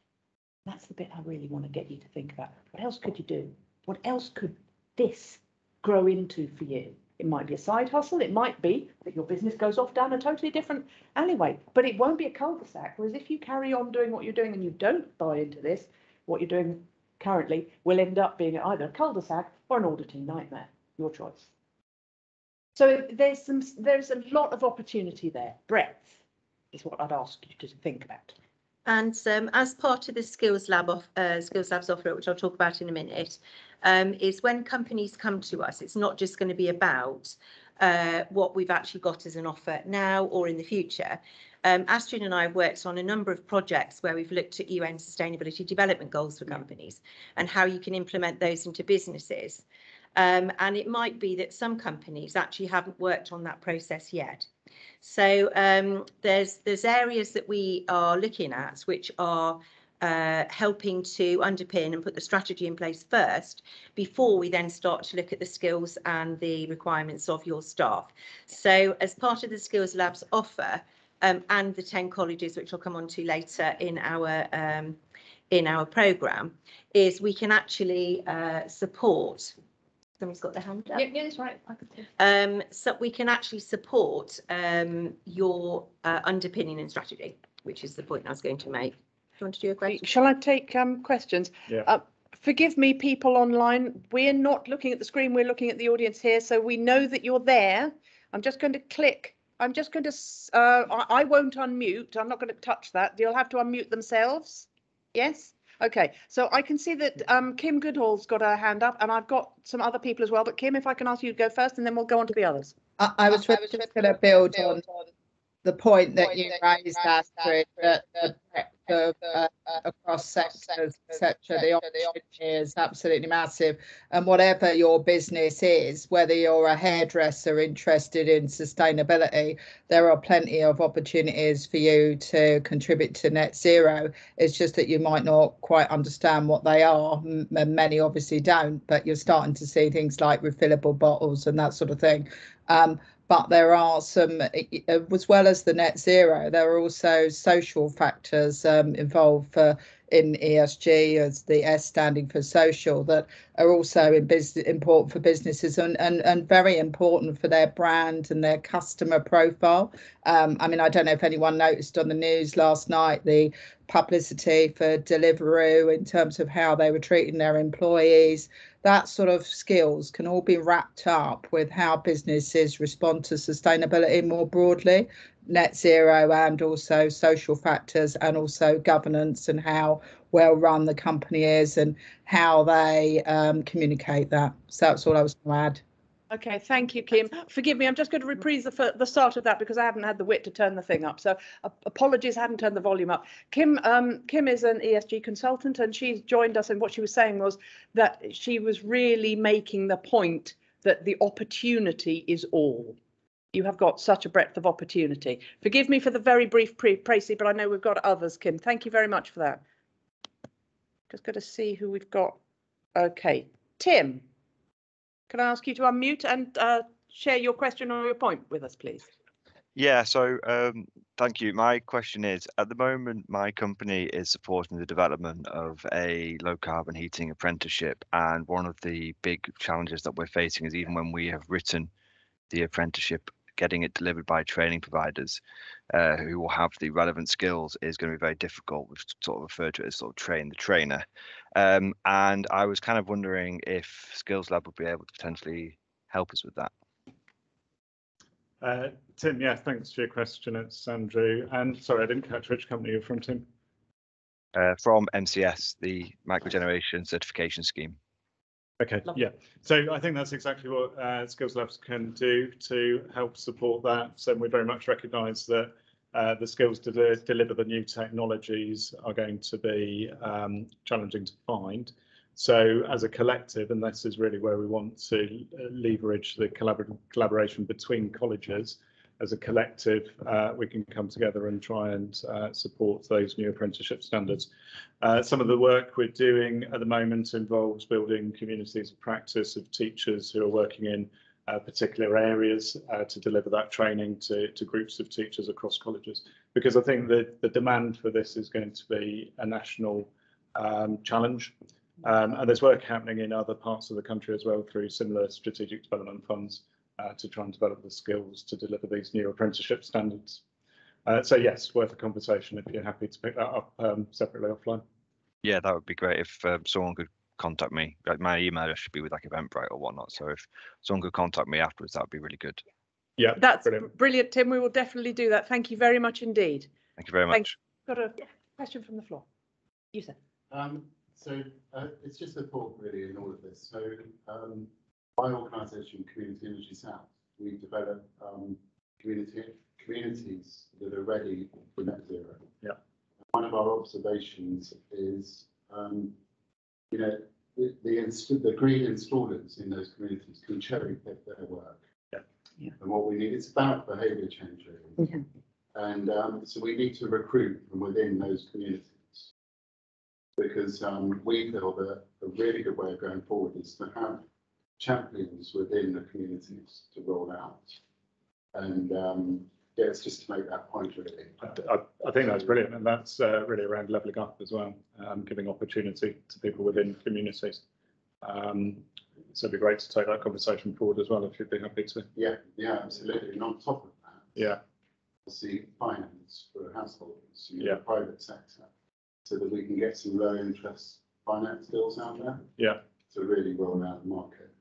That's the bit I really want to get you to think about. What else could you do? What else could this grow into for you? It might be a side hustle. It might be that your business goes off down a totally different alleyway, but it won't be a cul-de-sac. Whereas if you carry on doing what you're doing and you don't buy into this, what you're doing currently will end up being either a cul-de-sac or an auditing nightmare. Your choice. So there's a lot of opportunity there. Breadth is what I'd ask you to think about. And as part of the Skillslabs offer, which I'll talk about in a minute, is when companies come to us, it's not just going to be about what we've actually got as an offer now or in the future. Astrid and I have worked on a number of projects where we've looked at UN Sustainability Development Goals for companies and how you can implement those into businesses. And it might be that some companies actually haven't worked on that process yet. So there's areas that we are looking at which are helping to underpin and put the strategy in place first before we then start to look at the skills and the requirements of your staff. So as part of the Skillslabs offer and the 10 colleges, which I'll come on to later in our programme, is we can actually support. Somebody's got their hand up. Yeah, that's right. I could see. So we can actually support your underpinning and strategy, which is the point I was going to make. Do you want to do a question? Shall I take questions? Yeah. Forgive me, people online. We're not looking at the screen. We're looking at the audience here. So we know that you're there. I'm just going to click. I'm just going to, I won't unmute. I'm not going to touch that. You'll have to unmute themselves. Yes? Okay, so I can see that Kim Goodall's got her hand up, and I've got some other people as well. But Kim, if I can ask you to go first, and then we'll go on to the others. I was just going to build on the point that you raised, Astrid, that the breadth of across sectors, etc., the opportunity is absolutely massive. And whatever your business is, whether you're a hairdresser interested in sustainability, there are plenty of opportunities for you to contribute to net zero. It's just that you might not quite understand what they are. Many obviously don't, but you're starting to see things like refillable bottles and that sort of thing. But there are some, as well as the net zero, there are also social factors involved in ESG, as the S standing for social, that are also important for businesses and very important for their brand and their customer profile. I mean, I don't know if anyone noticed on the news last night the publicity for Deliveroo in terms of how they were treating their employees. That sort of skills can all be wrapped up with how businesses respond to sustainability more broadly. net zero and also social factors and also governance and how well run the company is and how they communicate that. So that's all I was going to add. Okay, thank you, Kim. Forgive me, I'm just going to reprise the start of that because I haven't had the wit to turn the thing up. So apologies, I hadn't turned the volume up. Kim is an ESG consultant, and she's joined us, and what she was saying was that she was really making the point that the opportunity is all. You have got such a breadth of opportunity. Forgive me for the very brief précis, but I know we've got others, Kim. Thank you very much for that. Just got to see who we've got. Okay, Tim. Can I ask you to unmute and share your question or your point with us, please? Yeah, so thank you. My question is, at the moment, my company is supporting the development of a low carbon heating apprenticeship. And one of the big challenges that we're facing is even when we have written the apprenticeship, getting it delivered by training providers who will have the relevant skills is going to be very difficult. We've sort of referred to it as sort of train the trainer. And I was kind of wondering if Skillslabs would be able to potentially help us with that. Tim, yeah, thanks for your question. It's Andrew. And sorry, I didn't catch which company you're from, Tim. From MCS, the Microgeneration Certification Scheme. Okay, yeah. So I think that's exactly what Skillslabs can do to help support that. So we very much recognise that the skills to deliver the new technologies are going to be challenging to find. So as a collective, and this is really where we want to leverage the collaboration between colleges, as a collective, we can come together and try and support those new apprenticeship standards. Some of the work we're doing at the moment involves building communities of practice of teachers who are working in particular areas to deliver that training to groups of teachers across colleges. Because I think that the demand for this is going to be a national challenge. And there's work happening in other parts of the country as well through similar strategic development funds to try and develop the skills to deliver these new apprenticeship standards. So yes, worth a conversation if you're happy to pick that up separately offline. Yeah, that would be great if someone could contact me. Like my email address should be with like Eventbrite or whatnot. So if someone could contact me afterwards, that would be really good. Yeah, that's brilliant, Tim. We will definitely do that. Thank you very much indeed. Thank you very much. Got a question from the floor. You said. So it's just a thought really in all of this. So my organisation, Community Energy South, we develop communities that are ready for net zero. Yeah. One of our observations is, you know, the green installers in those communities can cherry pick their work. Yeah. Yeah. And what we need is about behaviour change really. Yeah. And so we need to recruit from within those communities. Because we feel that a really good way of going forward is to have champions within the communities to roll out. And yeah, it's just to make that point really. I think that's brilliant, and that's really around levelling up as well, giving opportunity to people within communities. So it'd be great to take that conversation forward as well if you'd be happy to. Yeah, absolutely. And on top of that, yeah, obviously finance for households, yeah, private sector, so that we can get some low interest finance deals out there. Yeah. To really roll out the market.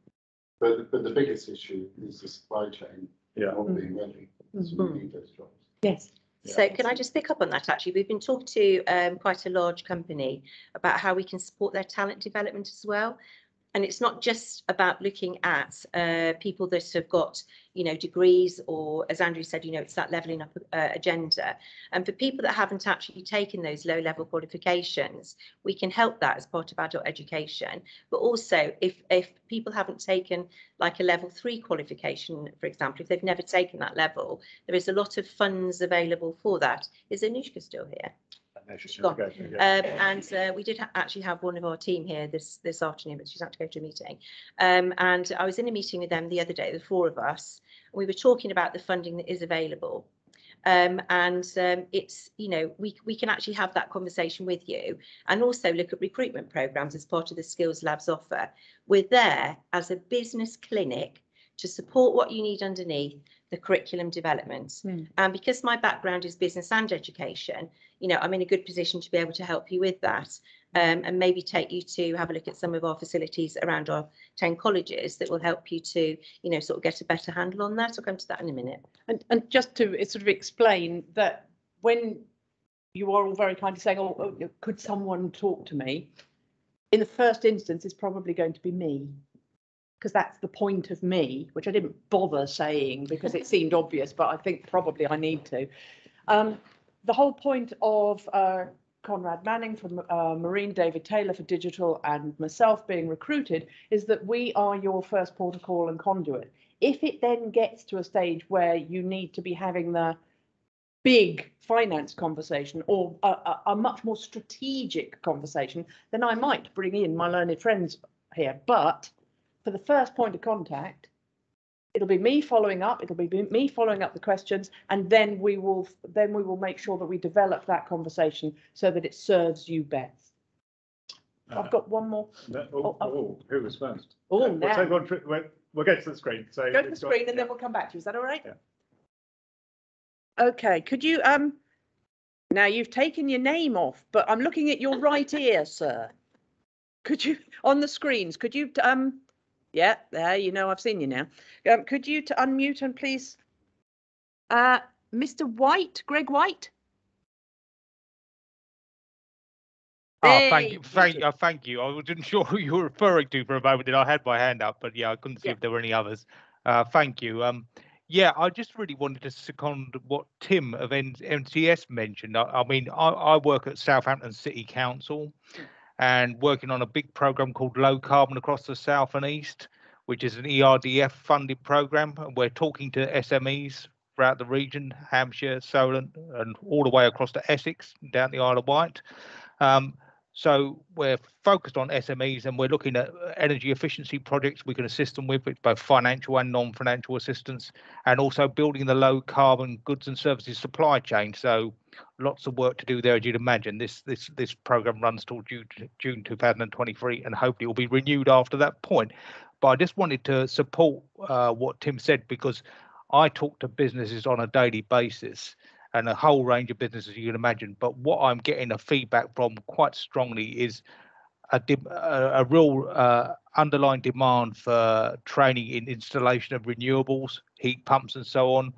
But the biggest issue is the supply chain. Yeah. Not being ready. So we need those jobs. Yes. So can I just pick up on that? Actually, we've been talking to quite a large company about how we can support their talent development as well. And it's not just about looking at people that have got, degrees, or as Andrew said, it's that levelling up agenda. And for people that haven't actually taken those low-level qualifications, we can help that as part of adult education. But also, if people haven't taken like a level 3 qualification, for example, if they've never taken that level, there is a lot of funds available for that. Is Anushka still here? And we did actually have one of our team here this afternoon, but she's had to go to a meeting. And I was in a meeting with them the other day, the 4 of us. And we were talking about the funding that is available. It's, we can actually have that conversation with you and also look at recruitment programs as part of the Skillslabs offer. We're there as a business clinic to support what you need underneath the curriculum development. And because my background is business and education, I'm in a good position to be able to help you with that. and maybe take you to have a look at some of our facilities around our 10 colleges that will help you to, you know, sort of get a better handle on that. I'll come to that in a minute. And just to sort of explain that when you are all very kindly saying, oh, could someone talk to me? In the first instance, it's probably going to be me, because that's the point of me, which I didn't bother saying because it seemed obvious, but I think probably I need to. The whole point of Conrad Manning from Marine, David Taylor for digital, and myself being recruited is that we are your first port of call and conduit. If it then gets to a stage where you need to be having the big finance conversation or a much more strategic conversation, then I might bring in my learned friends here. But for the first point of contact, it'll be me following up. It'll be me following up the questions, and then we will make sure that we develop that conversation so that it serves you best. I've got one more. Who was first? Oh, We'll now. take one. We'll get to the screen. So Go to the screen, and then we'll come back to you. Is that all right? Yeah. Okay. Could you now you've taken your name off, but I'm looking at your right ear, sir. Could you on the screens? Could you yeah, there, you know, I've seen you now. Could you to unmute and please, Mr. White, Greg White? Oh, thank you. Thank you. I wasn't sure who you were referring to for a moment, and I had my hand up, but yeah, I couldn't see if there were any others. Thank you. Yeah, I just really wanted to second what Tim of NCS mentioned. I mean, I work at Southampton City Council and working on a big program called Low Carbon Across the South and East, which is an ERDF funded program. And we're talking to SMEs throughout the region, Hampshire, Solent, and all the way across to Essex, down the Isle of Wight. So we're focused on SMEs, and we're looking at energy efficiency projects we can assist them with both financial and non-financial assistance, and also building the low carbon goods and services supply chain. So lots of work to do there, as you'd imagine. This program runs till June 2023, and hopefully it will be renewed after that point. But I just wanted to support what Tim said, because I talk to businesses on a daily basis, and a whole range of businesses you can imagine. But what I'm getting a feedback from quite strongly is a real underlying demand for training in installation of renewables, heat pumps, and so on.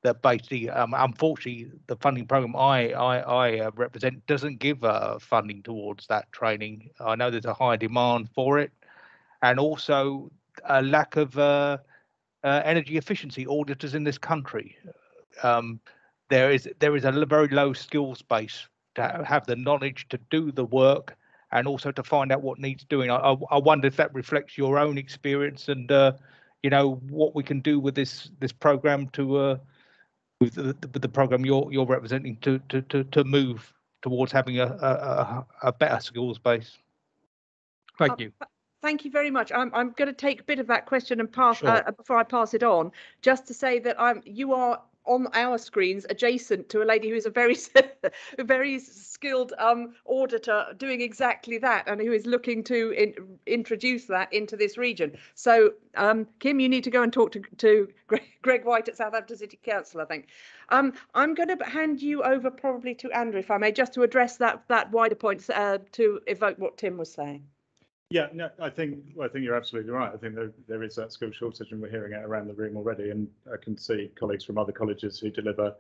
That basically, unfortunately, the funding program I represent doesn't give funding towards that training. I know there's a high demand for it, and also a lack of energy efficiency auditors in this country. There is a very low skills base to have the knowledge to do the work, and also to find out what needs doing. I wonder if that reflects your own experience, and you know, what we can do with this program to with the program you're representing to move towards having a better skills base. Thank you. Thank you very much. I'm going to take a bit of that question and pass before I pass it on, just to say that you are on our screens adjacent to a lady who is a very very skilled auditor doing exactly that, and who is looking to introduce that into this region. So Kim, you need to go and talk to Greg White at Southampton City Council, I think. I'm going to hand you over probably to Andrew, if I may, just to address that wider point, to evoke what Tim was saying. Yeah, no, I think you're absolutely right. I think there is that skill shortage, and we're hearing it around the room already. And I can see colleagues from other colleges who deliver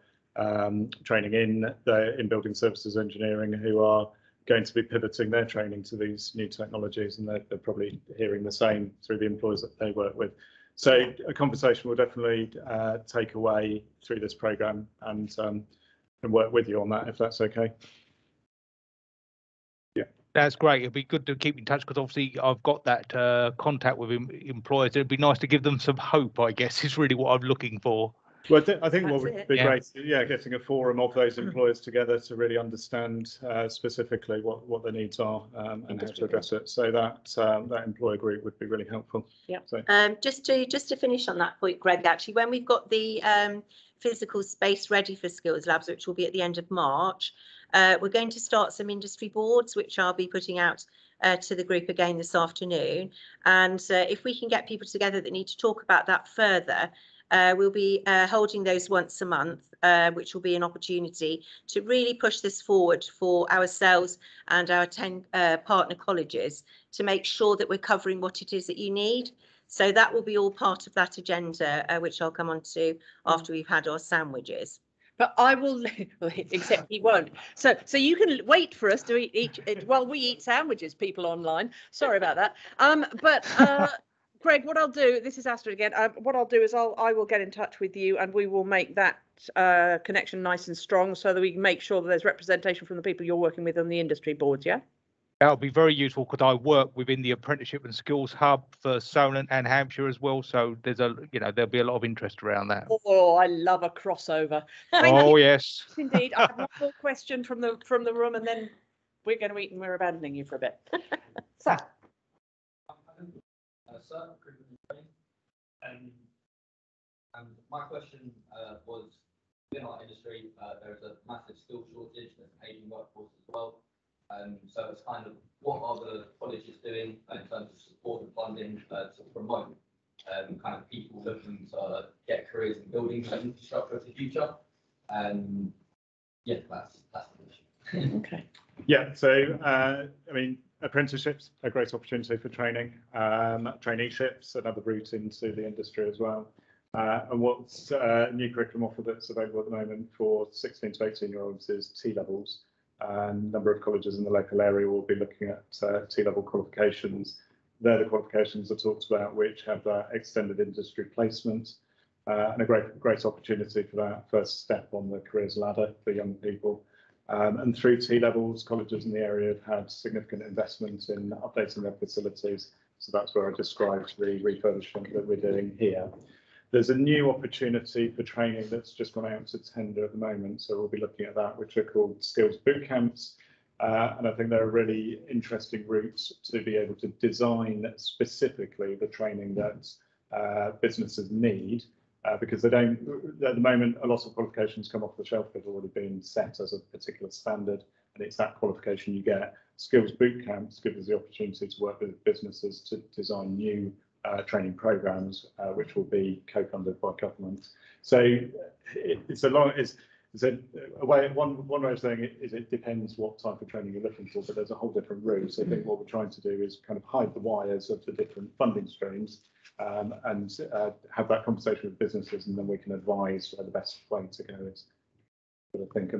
training in building services engineering who are going to be pivoting their training to these new technologies, and they're probably hearing the same through the employers that they work with. So a conversation will definitely take away through this programme, and work with you on that, if that's okay. That's great. It'd be good to keep in touch, because obviously I've got that contact with employers. It'd be nice to give them some hope, I guess, is really what I'm looking for. Well, I think what would be great, getting a forum of those employers together to really understand specifically what their needs are, and how to address it. So that employer group would be really helpful. Yeah. So. Just to finish on that point, Greg, actually, when we've got the physical space ready for Skillslabs, which will be at the end of March, we're going to start some industry boards, which I'll be putting out to the group again this afternoon. And if we can get people together that need to talk about that further, We'll be holding those once a month, which will be an opportunity to really push this forward for ourselves and our 10 partner colleges to make sure that we're covering what it is that you need. So that will be all part of that agenda, which I'll come on to after we've had our sandwiches. But I will, except he won't. So you can wait for us to eat while we eat sandwiches, people online. Sorry about that. Craig, what I'll do, this is Astrid again. What I'll do is I will get in touch with you, and we will make that connection nice and strong, so that we can make sure that there's representation from the people you're working with on the industry boards. Yeah. That'll be very useful because I work within the Apprenticeship and Skills Hub for Solent and Hampshire as well. So there's there'll be a lot of interest around that. Oh, I love a crossover. Oh, yes. Indeed. I have one more question from the room, and then we're going to eat and we're abandoning you for a bit. So. And my question was, within our industry, there's a massive skill shortage, there's an aging workforce as well. So it's kind of, what are the colleges doing in terms of support and funding to promote kind of people looking to get careers in building and infrastructure of the future? Yeah, that's the issue. Okay. Yeah, so I mean, apprenticeships are a great opportunity for training, traineeships, another route into the industry as well. And what's a new curriculum offer that's available at the moment for 16 to 18-year-olds is T-levels. A number of colleges in the local area will be looking at T-level qualifications. They're the qualifications I talked about, which have that extended industry placement, and a great opportunity for that first step on the careers ladder for young people. And through T-levels, colleges in the area have had significant investment in updating their facilities. So that's where I described the refurbishment that we're doing here. There's a new opportunity for training that's just gone out to tender at the moment. So we'll be looking at that, which are called skills boot camps. And I think they're a really interesting route to be able to design specifically the training that businesses need, because they don't, at the moment, a lot of qualifications come off the shelf. They've already been set as a particular standard, and it's that qualification you get. Skills boot camps give us the opportunity to work with businesses to design new training programs, which will be co-funded by government. So it's a long, one way of saying it is it depends what type of training you're looking for, but there's a whole different route. So I think what we're trying to do is kind of hide the wires of the different funding streams, and have that conversation with businesses, and then we can advise where the best way to go is. But I think,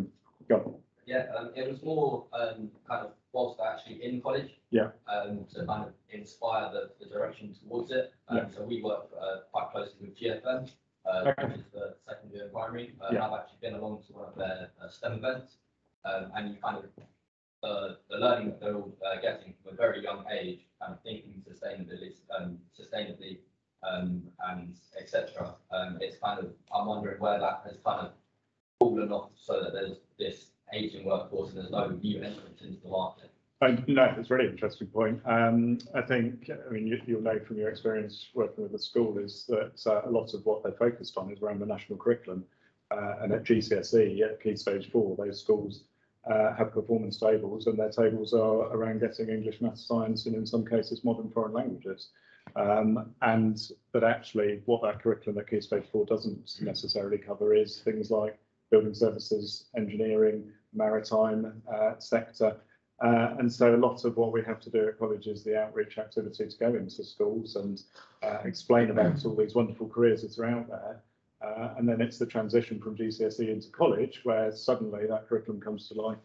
go on. Yeah, it was more kind of whilst actually in college. Yeah. To kind of inspire the direction towards it. So we work quite closely with GFM, which is the secondary and primary. I've actually been along to one of their STEM events, and you kind of the learning that they're all getting from a very young age, and thinking sustainably, and etc. It's kind of, I'm wondering where that has kind of fallen off, so that there's this aging workforce and there's no new entrants into the market. No, it's a really interesting point. I think, I mean, you'll know from your experience working with the school is that a lot of what they focused on is around the national curriculum. And at GCSE, at Key Stage 4, those schools have performance tables, and their tables are around getting English, maths, science, and in some cases modern foreign languages. But actually what that curriculum at Key Stage 4 doesn't necessarily cover is things like building services, engineering, maritime sector. And so a lot of what we have to do at college is the outreach activity to go into schools and explain about all these wonderful careers that are out there. And then it's the transition from GCSE into college, where suddenly that curriculum comes to life.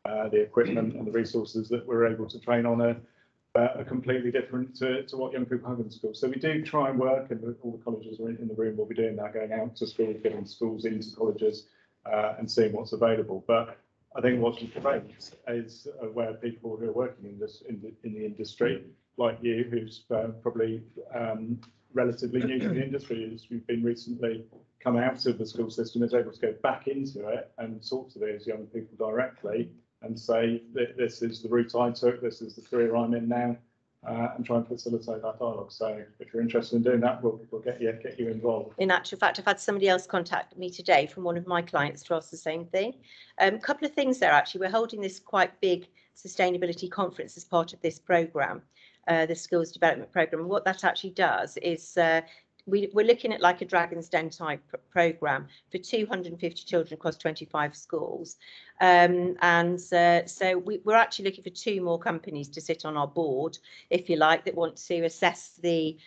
The equipment and the resources that we're able to train on are completely different to what young people have in school. So we do try and work, and all the colleges are in the room will be doing that, going out to schools, getting schools into colleges, and seeing what's available. But I think what's great is where people who are working in the industry, like you, who's probably relatively new to the industry, as we've been recently come out of the school system, is able to go back into it and talk to those young people directly and say that this is the route I took, this is the career I'm in now, and try and facilitate that dialogue. So if you're interested in doing that, we'll get you involved. In actual fact, I've had somebody else contact me today from one of my clients to ask the same thing. A couple of things there, actually. We're holding this quite big sustainability conference as part of this programme, the skills development programme. What that actually does is we're looking at like a Dragon's Den type programme for 250 children across 25 schools. So we're actually looking for 2 more companies to sit on our board, if you like, that want to assess the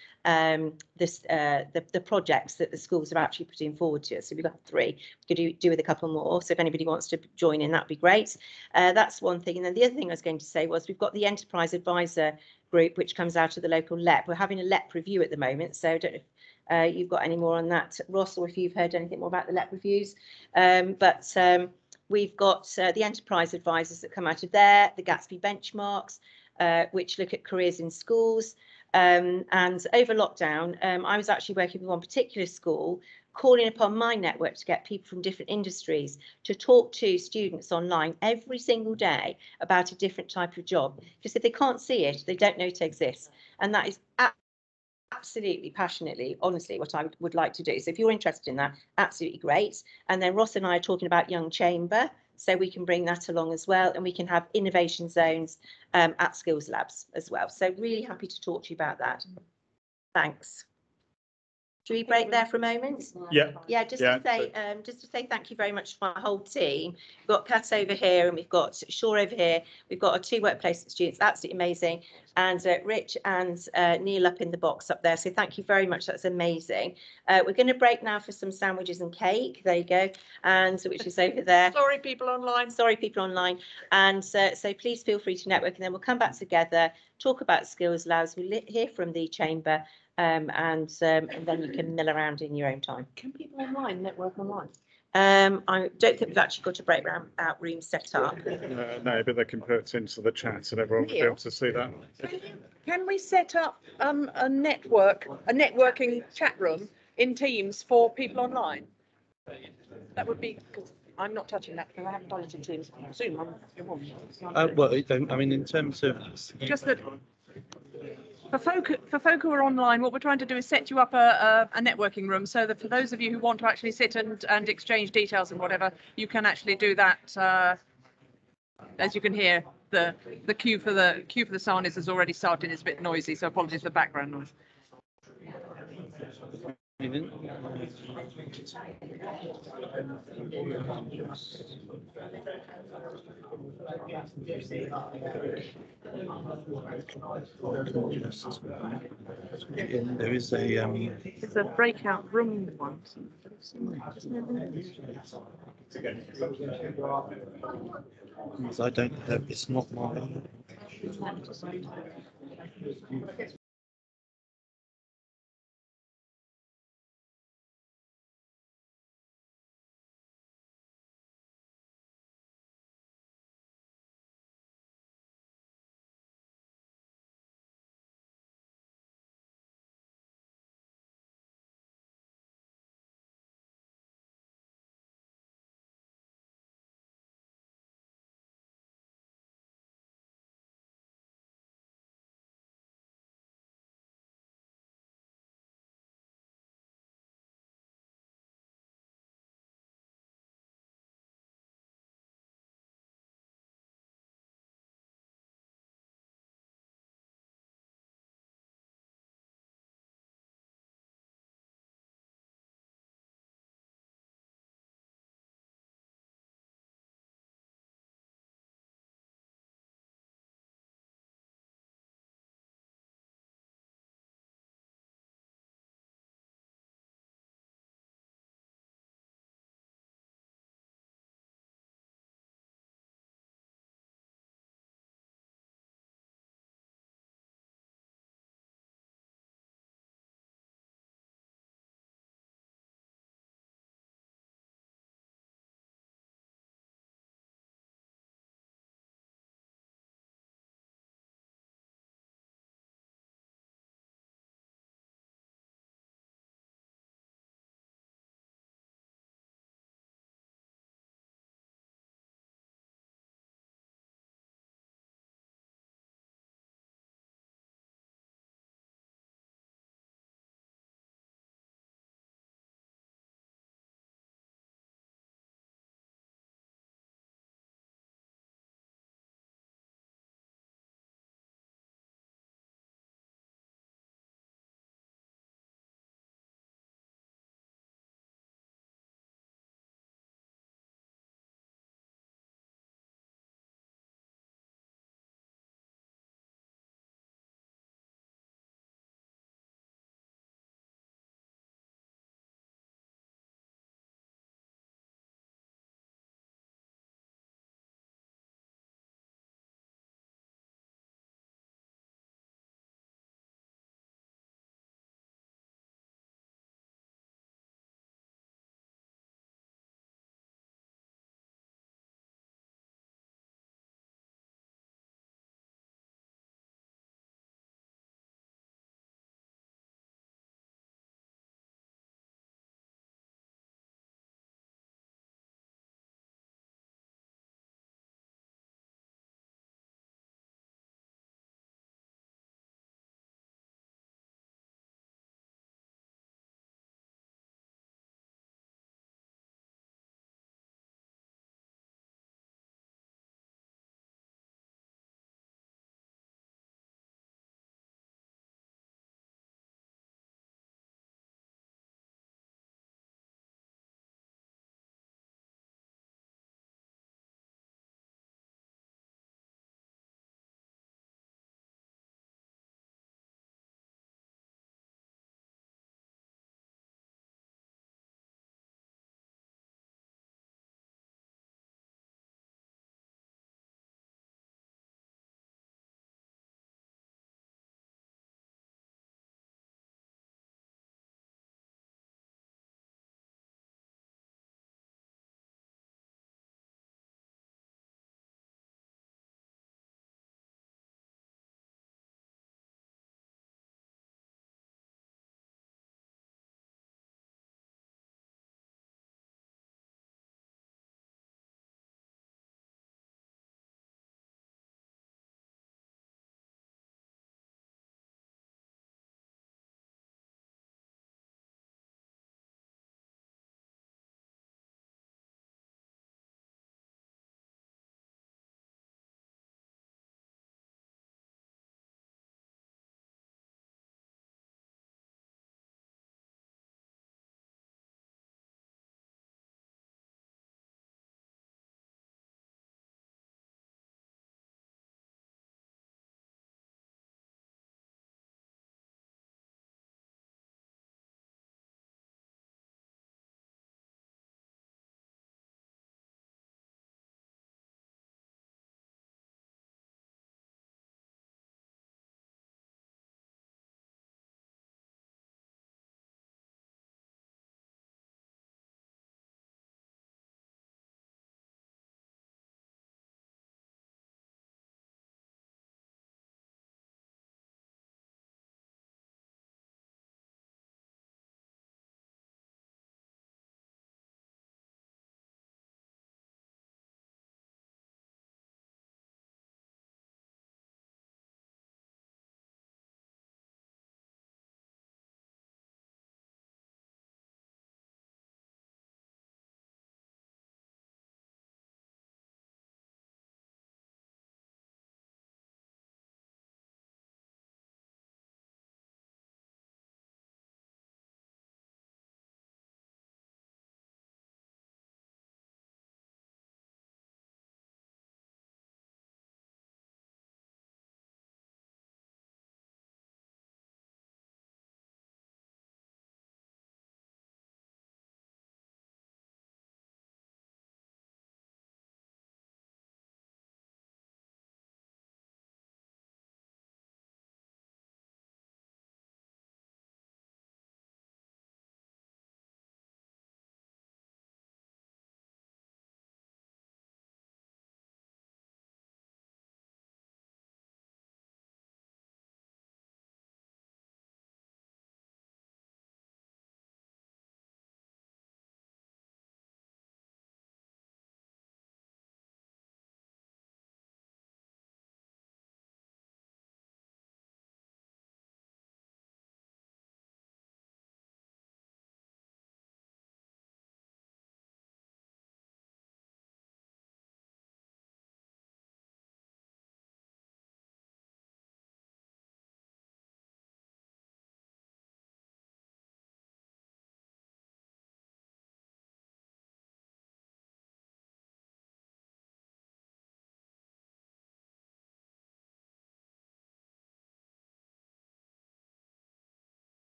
projects that the schools are actually putting forward to us. So we've got 3. We could do with a couple more. So if anybody wants to join in, that'd be great. That's one thing. And then the other thing I was going to say was we've got the Enterprise Advisor group, which comes out of the local LEP. We're having a LEP review at the moment. So I don't know if you've got any more on that, Ross, or if you've heard anything more about the LEP reviews. We've got the enterprise advisors that come out of there, the Gatsby benchmarks, which look at careers in schools. And over lockdown, I was actually working with one particular school, calling upon my network to get people from different industries to talk to students online every single day about a different type of job. Because if they can't see it, they don't know it exists. And that is absolutely passionately, honestly, what I would like to do. So if you're interested in that, absolutely great. And then Ross and I are talking about Young Chamber, so we can bring that along as well, and we can have innovation zones at Skillslabs as well. So really happy to talk to you about that. Thanks. Should we break there for a moment? Yeah. Just to say thank you very much to my whole team. We've got Kat over here and we've got Shaw over here. We've got our 2 workplace students, absolutely amazing. And Rich and Neil up in the box up there. So thank you very much. That's amazing. We're going to break now for some sandwiches and cake. There you go. And which is over there. Sorry, people online. Sorry, people online. And so please feel free to network, and then we'll come back together, talk about Skillslabs. We'll hear from the chamber. And then you can mill around in your own time. Can people online network online? I don't think we've actually got a breakout room set up. No, but they can put it into the chat and everyone will be able to see that. Can we set up a networking chat room in Teams for people online? That would be, because I'm not touching that because I haven't done it in Teams. Soon, Well, I mean, in terms of just that. For folk who are online, what we're trying to do is set you up a networking room so that for those of you who want to actually sit and exchange details and whatever, you can actually do that. As you can hear, the queue for the Sarnies has already started. It's a bit noisy, so apologies for background noise. there is a It's a breakout room one. I don't have. It's not mine.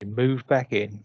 Move back in.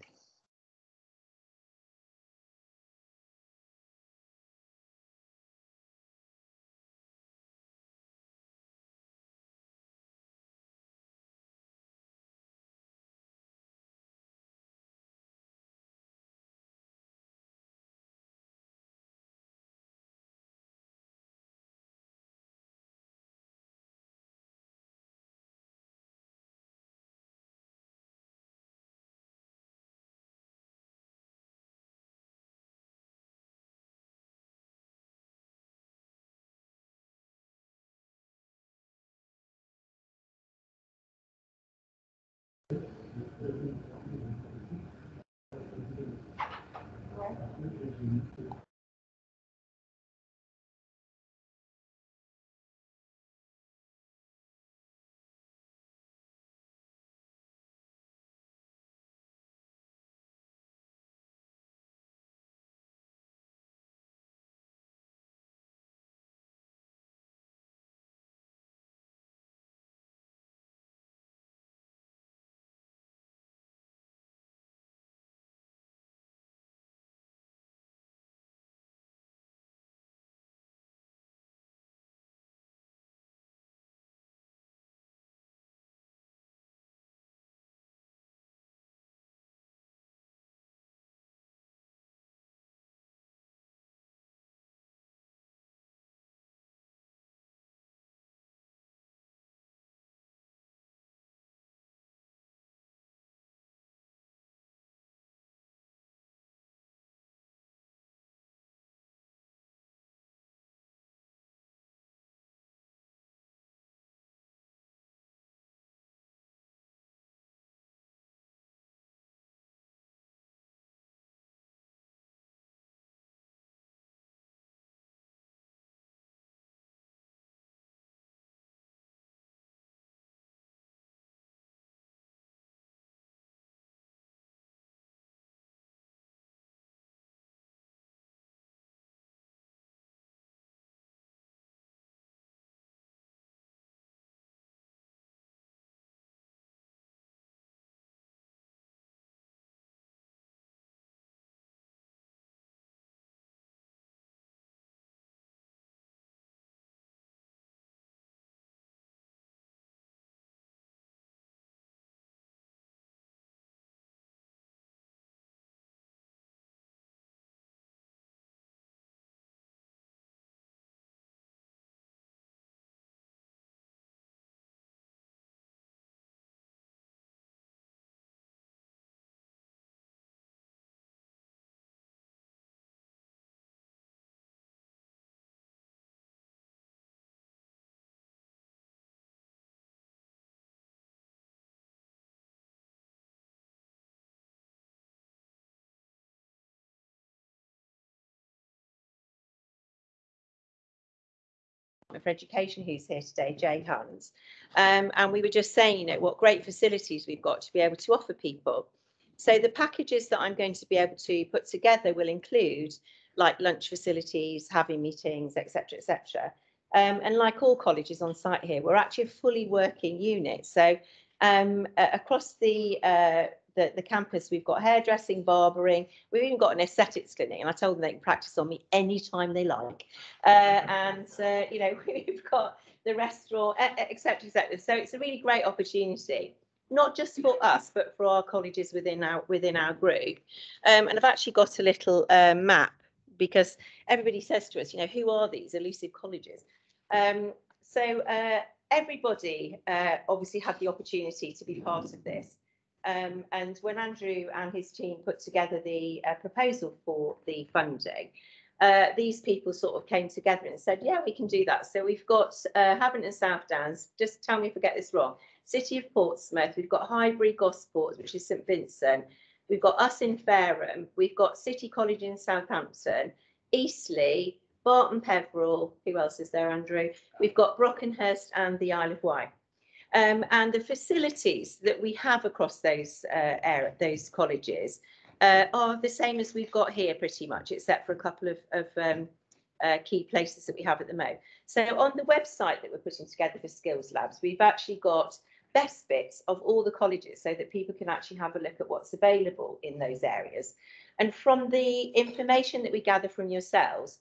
for Education who's here today, Jay Hunt, and we were just saying, you know, what great facilities we've got to be able to offer people. So the packages that I'm going to be able to put together will include like lunch facilities, having meetings, etc., etc. And like all colleges on site here, we're actually a fully working unit. So across the campus, we've got hairdressing, barbering, we've even got an aesthetics clinic, and I told them they can practice on me anytime they like. You know, we've got the restaurant, etc., etc. So it's a really great opportunity, not just for us, but for our colleges within our group. And I've actually got a little map, because everybody says to us, you know, who are these elusive colleges? Everybody obviously had the opportunity to be part of this. And when Andrew and his team put together the proposal for the funding, these people sort of came together and said, yeah, we can do that. So we've got Havant and South Downs, just tell me if I get this wrong, City of Portsmouth, we've got Highbury Gosport, which is St Vincent, we've got us in Fareham, we've got City College in Southampton, Eastleigh, Barton Peveril, who else is there, Andrew? We've got Brockenhurst and the Isle of Wight. And the facilities that we have across those colleges are the same as we've got here pretty much, except for a couple of key places that we have at the moment. So on the website that we're putting together for Skillslabs, we've actually got best bits of all the colleges so that people can actually have a look at what's available in those areas. And from the information that we gather from yourselves,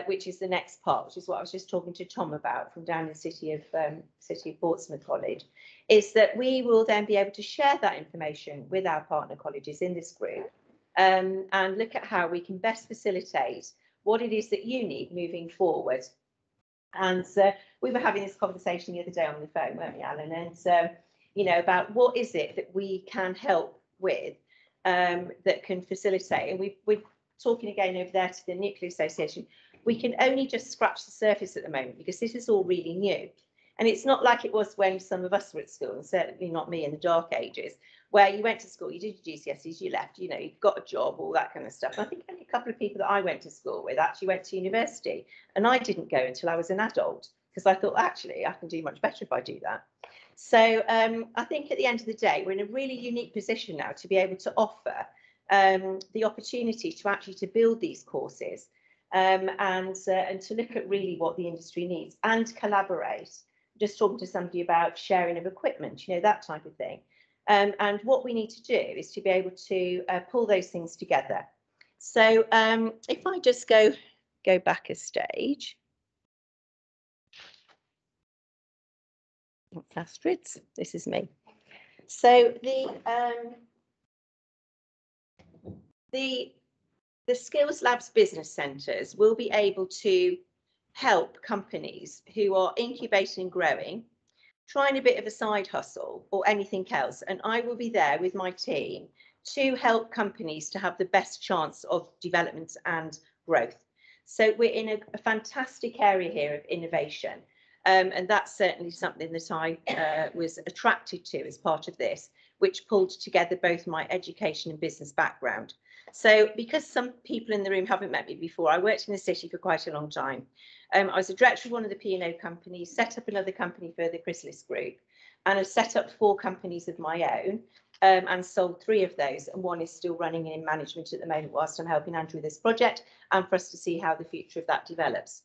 which is the next part, which is what I was just talking to Tom about from down in the City of Portsmouth College, is that we will then be able to share that information with our partner colleges in this group, and look at how we can best facilitate what it is that you need moving forward. And we were having this conversation the other day on the phone, weren't we, Alan? And you know, about what is it that we can help with, that can facilitate. And we're talking again over there to the Nuclear Association. We can only just scratch the surface at the moment because this is all really new. And it's not like it was when some of us were at school, and certainly not me in the dark ages, where you went to school, you did your GCSEs, you left, you know, you got a job, all that kind of stuff. And I think only a couple of people that I went to school with actually went to university. And I didn't go until I was an adult because I thought, actually, I can do much better if I do that. So I think at the end of the day, we're in a really unique position now to be able to offer the opportunity to actually to build these courses, and to look at really what the industry needs and collaborate. Just talking to somebody about sharing of equipment, you know, that type of thing. And what we need to do is to be able to pull those things together. So if I just go back a stage. Astrid's, this is me. So the Skillslabs business centres will be able to help companies who are incubating and growing, trying a bit of a side hustle or anything else. And I will be there with my team to help companies to have the best chance of development and growth. So we're in a fantastic area here of innovation. And that's certainly something that I was attracted to as part of this, which pulled together both my education and business background. So because some people in the room haven't met me before, I worked in the city for quite a long time. I was a director of one of the P&O companies, set up another company for the Chrysalis Group, and I've set up 4 companies of my own, and sold 3 of those, and 1 is still running in management at the moment whilst I'm helping Andrew with this project, and for us to see how the future of that develops.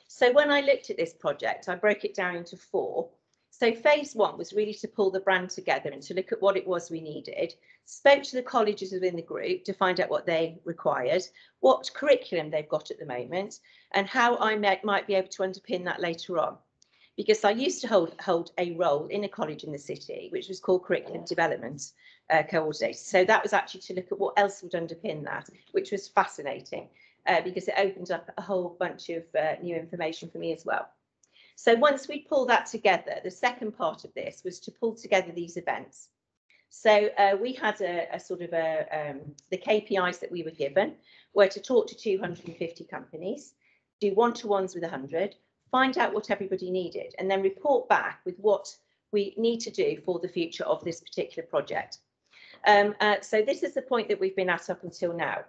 So when I looked at this project, I broke it down into 4. So phase 1 was really to pull the brand together and to look at what it was we needed, spoke to the colleges within the group to find out what they required, what curriculum they've got at the moment, and how I might be able to underpin that later on. Because I used to hold a role in a college in the city, which was called Curriculum Development Coordinator. So that was actually to look at what else would underpin that, which was fascinating, because it opened up a whole bunch of new information for me as well. So once we pull that together, the second part of this was to pull together these events. So we had a sort of the KPIs that we were given were to talk to 250 companies, do one-to-ones with 100, find out what everybody needed, and then report back with what we need to do for the future of this particular project. So this is the point that we've been at up until now.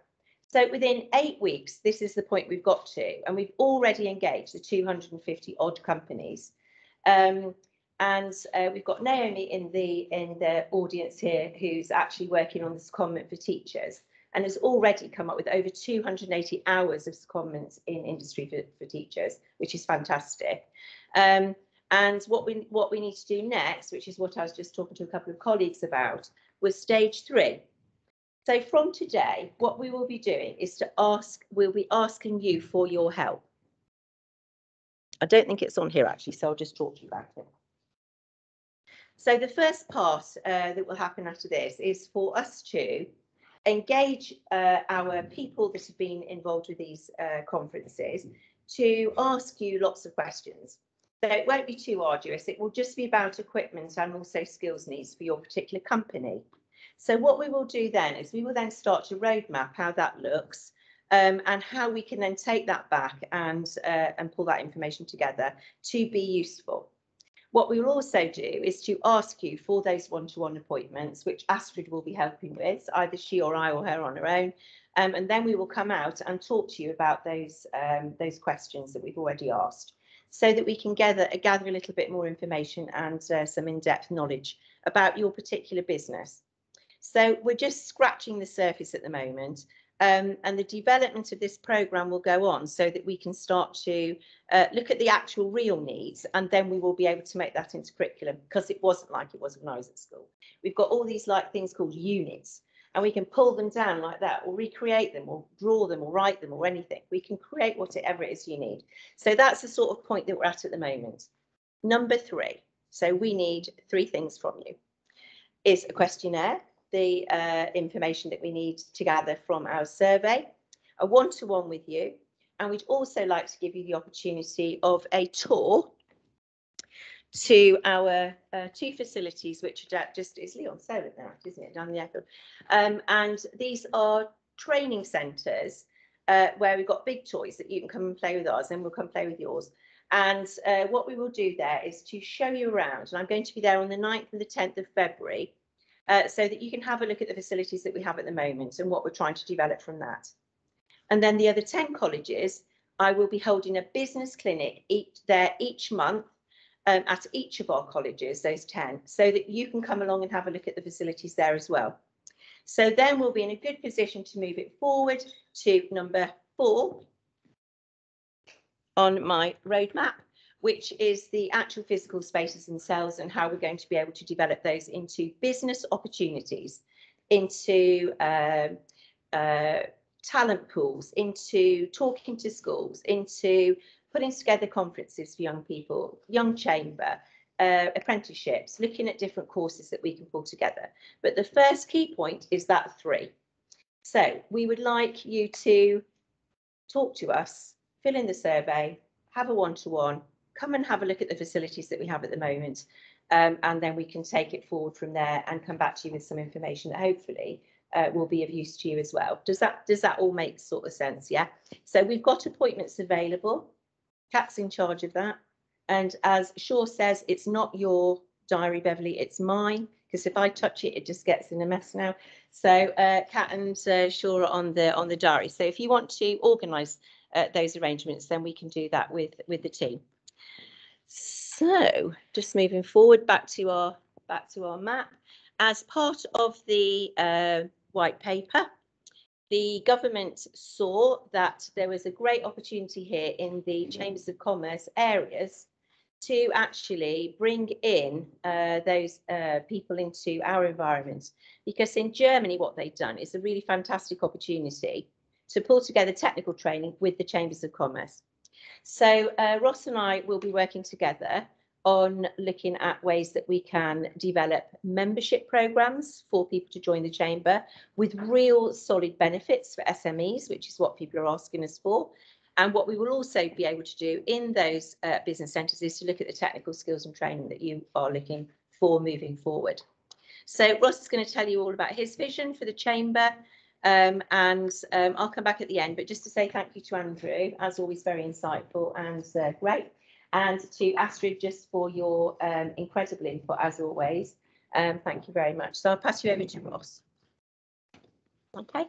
So within 8 weeks, this is the point we've got to, and we've already engaged the 250 odd companies. We've got Naomi in the audience here, who's actually working on the secondment for teachers, and has already come up with over 280 hours of secondments in industry for teachers, which is fantastic. And what we need to do next, which is what I was just talking to a couple of colleagues about, was stage 3. So from today, what we will be doing is we'll be asking you for your help. I don't think it's on here actually, so I'll just talk to you about it. So the first part that will happen after this is for us to engage our people that have been involved with these conferences to ask you lots of questions. So it won't be too arduous. It will just be about equipment and also skills needs for your particular company. So what we will do then is we will then start to roadmap how that looks, and how we can then take that back and pull that information together to be useful. What we will also do is to ask you for those one-to-one appointments, which Astrid will be helping with, either she or I or her on her own. And then we will come out and talk to you about those questions that we've already asked, so that we can gather a little bit more information and some in-depth knowledge about your particular business. So we're just scratching the surface at the moment, And the development of this programme will go on so that we can start to look at the actual real needs, and then we will be able to make that into curriculum, because it wasn't like it was when I was at school. We've got all these like things called units, and we can pull them down like that, or recreate them, or draw them, or write them, or anything. We can create whatever it is you need. So that's the sort of point that we're at the moment. Number 3, so we need 3 things from you. Is a questionnaire, the information that we need to gather from our survey, a one-to-one with you, and we'd also like to give you the opportunity of a tour to our 2 facilities, which are just, it's Leon Solar now, isn't it, down the airfield? And these are training centres where we've got big toys that you can come and play with ours, and we'll come play with yours. And what we will do there is to show you around, and I'm going to be there on the 9th and the 10th of February, so that you can have a look at the facilities that we have at the moment and what we're trying to develop from that. And then the other 10 colleges, I will be holding a business clinic each month at each of our colleges, those 10, so that you can come along and have a look at the facilities there as well. So then we'll be in a good position to move it forward to number 4 on my roadmap, which is the actual physical spaces themselves and how we're going to be able to develop those into business opportunities, into talent pools, into talking to schools, into putting together conferences for young people, young chamber, apprenticeships, looking at different courses that we can pull together. But the first key point is that 3. So we would like you to talk to us, fill in the survey, have a one-to-one, come and have a look at the facilities that we have at the moment, and then we can take it forward from there and come back to you with some information that hopefully will be of use to you as well. Does that all make sort of sense? Yeah. So we've got appointments available. Kat's in charge of that, and as Shaw says, it's not your diary, Beverly, it's mine, because if I touch it, it just gets in a mess now. So Kat and Shaw are on the diary. So if you want to organise those arrangements, then we can do that with the team. So just moving forward back to our map. As part of the white paper, the government saw that there was a great opportunity here in the Chambers of Commerce areas to actually bring in those people into our environment, because in Germany what they've done is a really fantastic opportunity to pull together technical training with the Chambers of Commerce. So Ross and I will be working together on looking at ways that we can develop membership programs for people to join the chamber with real solid benefits for SMEs, which is what people are asking us for. And what we will also be able to do in those business centres is to look at the technical skills and training that you are looking for moving forward. So Ross is going to tell you all about his vision for the chamber, and I'll come back at the end, but just to say thank you to Andrew, as always very insightful and great, and to Astrid just for your incredible input as always. Thank you very much. So I'll pass you over to Ross. Okay.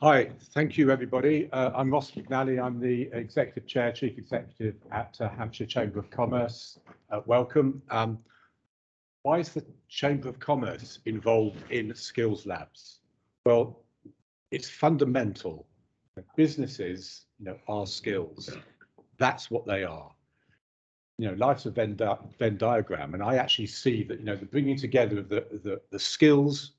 Hi, thank you everybody. I'm Ross McNally. I'm the Executive Chair, Chief Executive at Hampshire Chamber of Commerce. Welcome. Why is the Chamber of Commerce involved in Skillslabs? Well, it's fundamental. Businesses, are skills. That's what they are. Life's a Venn diagram, and I actually see that the bringing together of the skills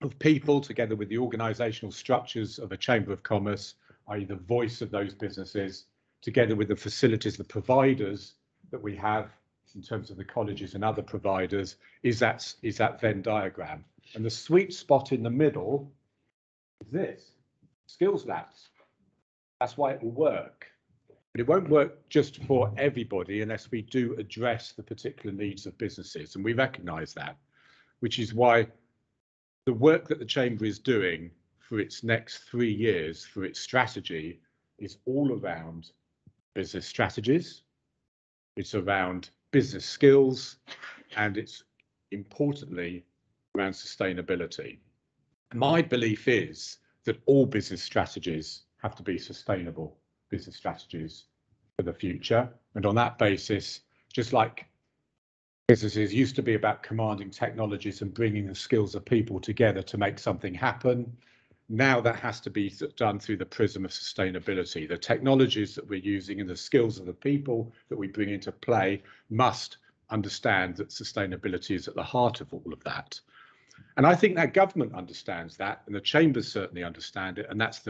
of people together with the organisational structures of a Chamber of Commerce, i.e. the voice of those businesses, together with the facilities, the providers that we have in terms of the colleges and other providers, is that Venn diagram. And the sweet spot in the middle is this, Skillslabs. That's why it will work. But it won't work just for everybody unless we do address the particular needs of businesses. And we recognise that, which is why the work that the Chamber is doing for its next 3 years, for its strategy, is all around business strategies, it's around business skills, and it's importantly around sustainability. My belief is that all business strategies have to be sustainable business strategies for the future. And on that basis, just like businesses used to be about commanding technologies and bringing the skills of people together to make something happen, now that has to be done through the prism of sustainability. The technologies that we're using and the skills of the people that we bring into play must understand that sustainability is at the heart of all of that. And I think that government understands that, and the chambers certainly understand it, and that's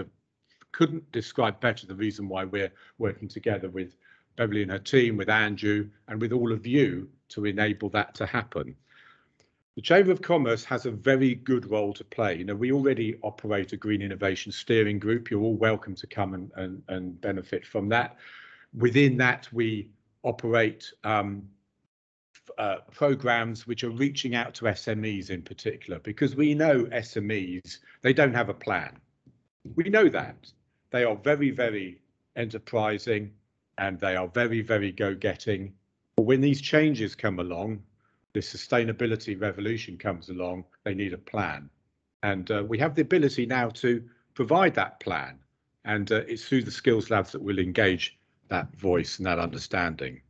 couldn't describe better the reason why we're working together with Beverly and her team, with Andrew, and with all of you to enable that to happen. The Chamber of Commerce has a very good role to play. You know, we already operate a Green Innovation Steering Group. You're all welcome to come and benefit from that. Within that, we operate programs which are reaching out to SMEs in particular, because we know SMEs, they don't have a plan. We know that. They are very, very enterprising and they are very, very go-getting. But when these changes come along, this sustainability revolution comes along, they need a plan. And we have the ability now to provide that plan. And it's through the Skillslabs that we'll engage that voice and that understanding.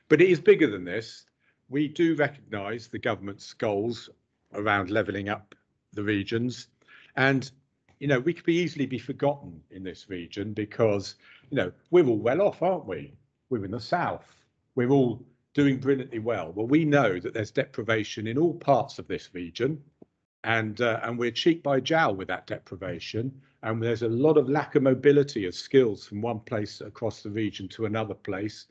But it is bigger than this. We do recognise the government's goals around levelling up the regions. And, you know, we could easily be forgotten in this region because, you know, we're all well off, aren't we? We're in the south. We're all doing brilliantly well. Well, we know that there's deprivation in all parts of this region, and we're cheek by jowl with that deprivation. And there's a lot of lack of mobility of skills from one place across the region to another place.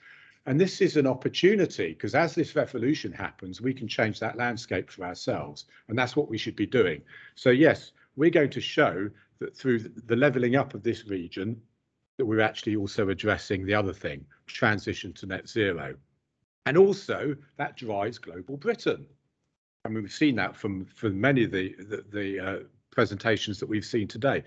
And this is an opportunity, because as this revolution happens, we can change that landscape for ourselves. And that's what we should be doing. So yes, we're going to show that through the levelling up of this region, that we're actually also addressing the other thing, transition to net zero. And also that drives global Britain. I mean, we've seen that from many of the presentations that we've seen today.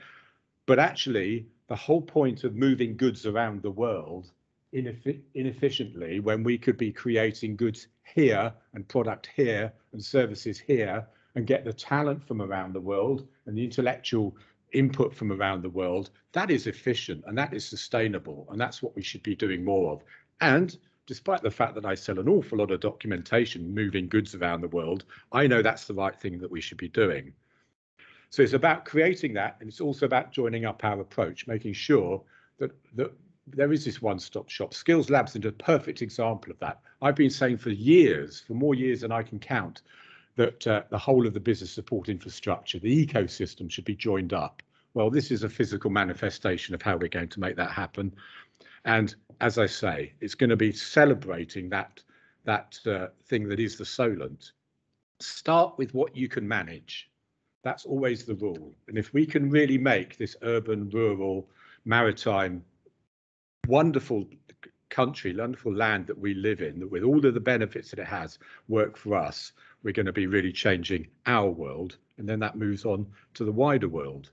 But actually, the whole point of moving goods around the world inefficiently, when we could be creating goods here and product here and services here and get the talent from around the world and the intellectual input from around the world, that is efficient and that is sustainable. And that's what we should be doing more of. And despite the fact that I sell an awful lot of documentation moving goods around the world, I know that's the right thing that we should be doing. So it's about creating that, and it's also about joining up our approach, making sure that there is this one-stop shop. Skillslabs is a perfect example of that. I've been saying for years, for more years than I can count, that the whole of the business support infrastructure, the ecosystem, should be joined up. Well, this is a physical manifestation of how we're going to make that happen. And as I say, it's going to be celebrating that thing that is the Solent. Start with what you can manage. That's always the rule. And if we can really make this urban, rural, maritime, wonderful country, wonderful land that we live in, that with all of the benefits that it has, work for us, we're going to be really changing our world. And then that moves on to the wider world.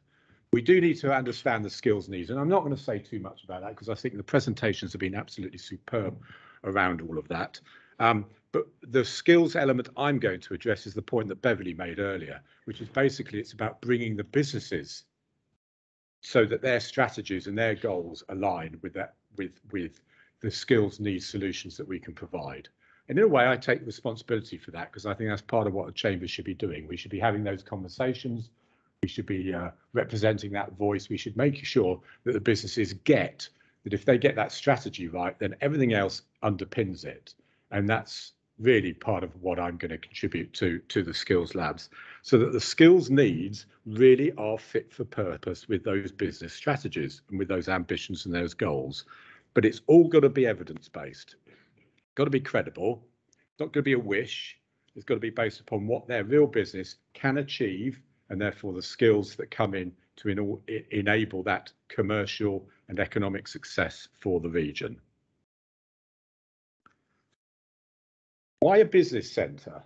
We do need to understand the skills needs, and I'm not going to say too much about that because I think the presentations have been absolutely superb around all of that. But the skills element I'm going to address is the point that Beverly made earlier, which is basically it's about bringing the businesses so that their strategies and their goals align with that, with the skills needs solutions that we can provide. And in a way, I take responsibility for that because I think that's part of what the chamber should be doing. We should be having those conversations. We should be representing that voice. We should make sure that the businesses get that if they get that strategy right, then everything else underpins it. And that's really part of what I'm going to contribute to the Skillslabs, so that the skills needs really are fit for purpose with those business strategies and with those ambitions and those goals. But it's all got to be evidence-based. Got to be credible. It's not going to be a wish. It's got to be based upon what their real business can achieve, and therefore the skills that come in to enable that commercial and economic success for the region. Why a business centre?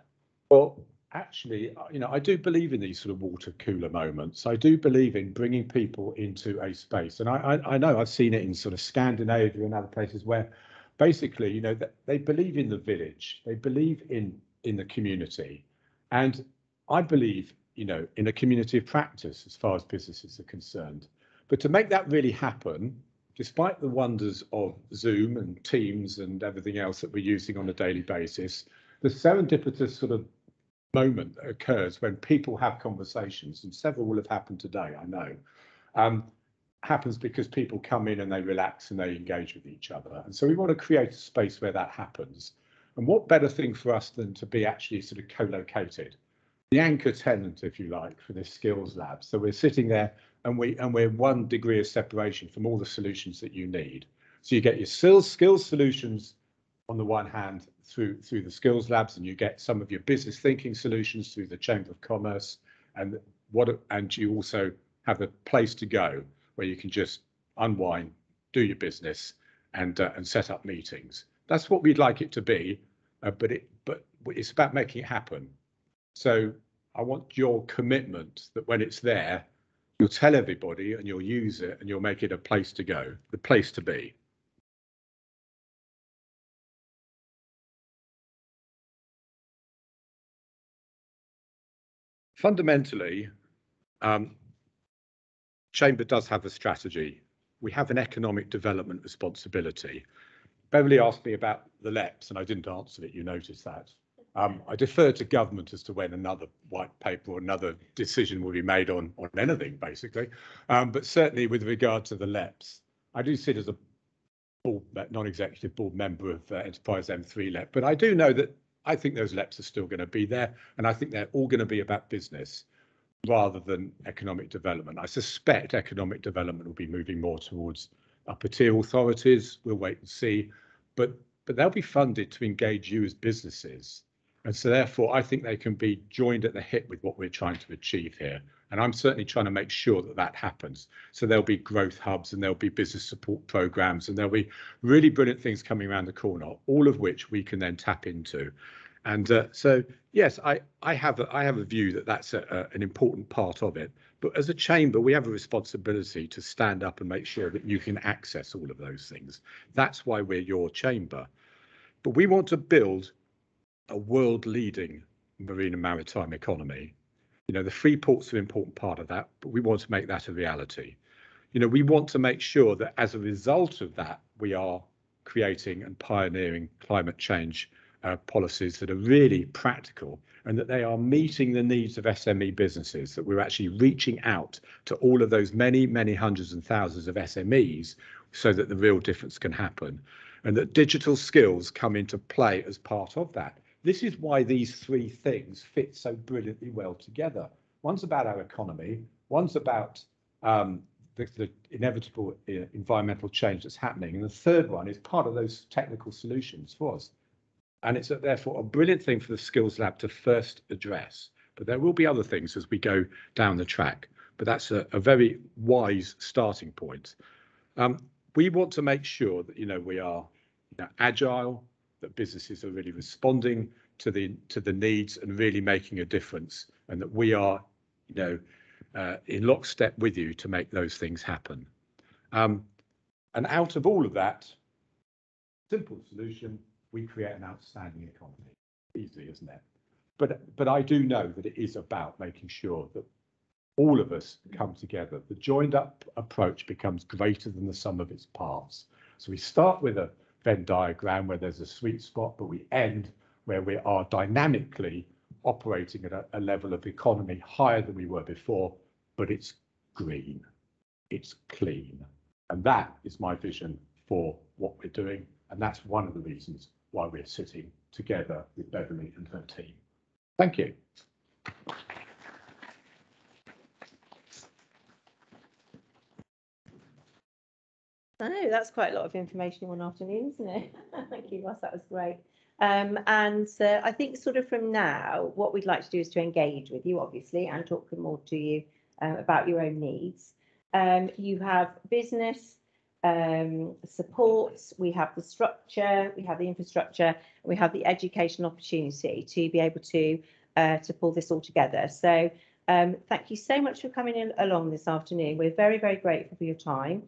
Well, actually, you know, I do believe in these sort of water cooler moments. I do believe in bringing people into a space, and I know I've seen it in sort of Scandinavia and other places where basically, you know, they believe in the village, they believe in the community, and I believe, you know, in a community of practice as far as businesses are concerned. But to make that really happen, despite the wonders of Zoom and Teams and everything else that we're using on a daily basis, the serendipitous sort of moment that occurs when people have conversations, and several will have happened today, I know, happens because people come in and they relax and they engage with each other. And so we want to create a space where that happens. And what better thing for us than to be actually sort of co-located, the anchor tenant, if you like, for this skills lab. So we're sitting there and we're 1 degree of separation from all the solutions that you need. So you get your skills solutions on the one hand through the skills labs, and you get some of your business thinking solutions through the Chamber of Commerce, and you also have a place to go where you can just unwind, do your business, and set up meetings. That's what we'd like it to be, but it's about making it happen. So I want your commitment that when it's there, you'll tell everybody and you'll use it and you'll make it a place to go, the place to be. Fundamentally, Chamber does have a strategy. We have an economic development responsibility. Beverly asked me about the LEPs and I didn't answer it, you noticed that. I defer to government as to when another white paper or another decision will be made on anything, basically. But certainly with regard to the LEPs, I do sit as a non-executive board member of Enterprise M3 LEP, but I do know that I think those LEPs are still going to be there, and I think they're all going to be about business rather than economic development. I suspect economic development will be moving more towards upper tier authorities. We'll wait and see, but they'll be funded to engage you as businesses. And so therefore, I think they can be joined at the hip with what we're trying to achieve here. And I'm certainly trying to make sure that that happens. So there'll be growth hubs and there'll be business support programs and there'll be really brilliant things coming around the corner, all of which we can then tap into. And so, yes, I have a view that that's an important part of it. But as a chamber, we have a responsibility to stand up and make sure that you can access all of those things. That's why we're your chamber. But we want to build a world-leading marine and maritime economy. You know, the free ports are an important part of that, but we want to make that a reality. You know, we want to make sure that as a result of that, we are creating and pioneering climate change policies that are really practical and that they are meeting the needs of SME businesses, that we're actually reaching out to all of those many, many hundreds and thousands of SMEs so that the real difference can happen, and that digital skills come into play as part of that. This is why these 3 things fit so brilliantly well together. One's about our economy, one's about the inevitable environmental change that's happening, and the third one is part of those technical solutions for us. And it's therefore a brilliant thing for the Skills Lab to first address. But there will be other things as we go down the track. But that's a very wise starting point. We want to make sure that, you know, we are agile, that businesses are really responding to the needs and really making a difference, and that we are, you know, in lockstep with you to make those things happen. And out of all of that, simple solution, we create an outstanding economy. Easy, isn't it? But I do know that it is about making sure that all of us come together. The joined up approach becomes greater than the sum of its parts. So we start with a Venn diagram where there's a sweet spot, but we end where we are dynamically operating at a level of economy higher than we were before, but it's green, it's clean. And that is my vision for what we're doing. And that's one of the reasons why we're sitting together with Beverly and her team. Thank you. I know that's quite a lot of information in one afternoon, isn't it? Thank you, Ross, that was great. I think sort of from now, what we'd like to do is to engage with you, obviously, and talk more to you about your own needs. You have business supports, we have the structure, we have the infrastructure, and we have the education opportunity to be able to pull this all together. So thank you so much for coming along this afternoon. We're very, very grateful for your time.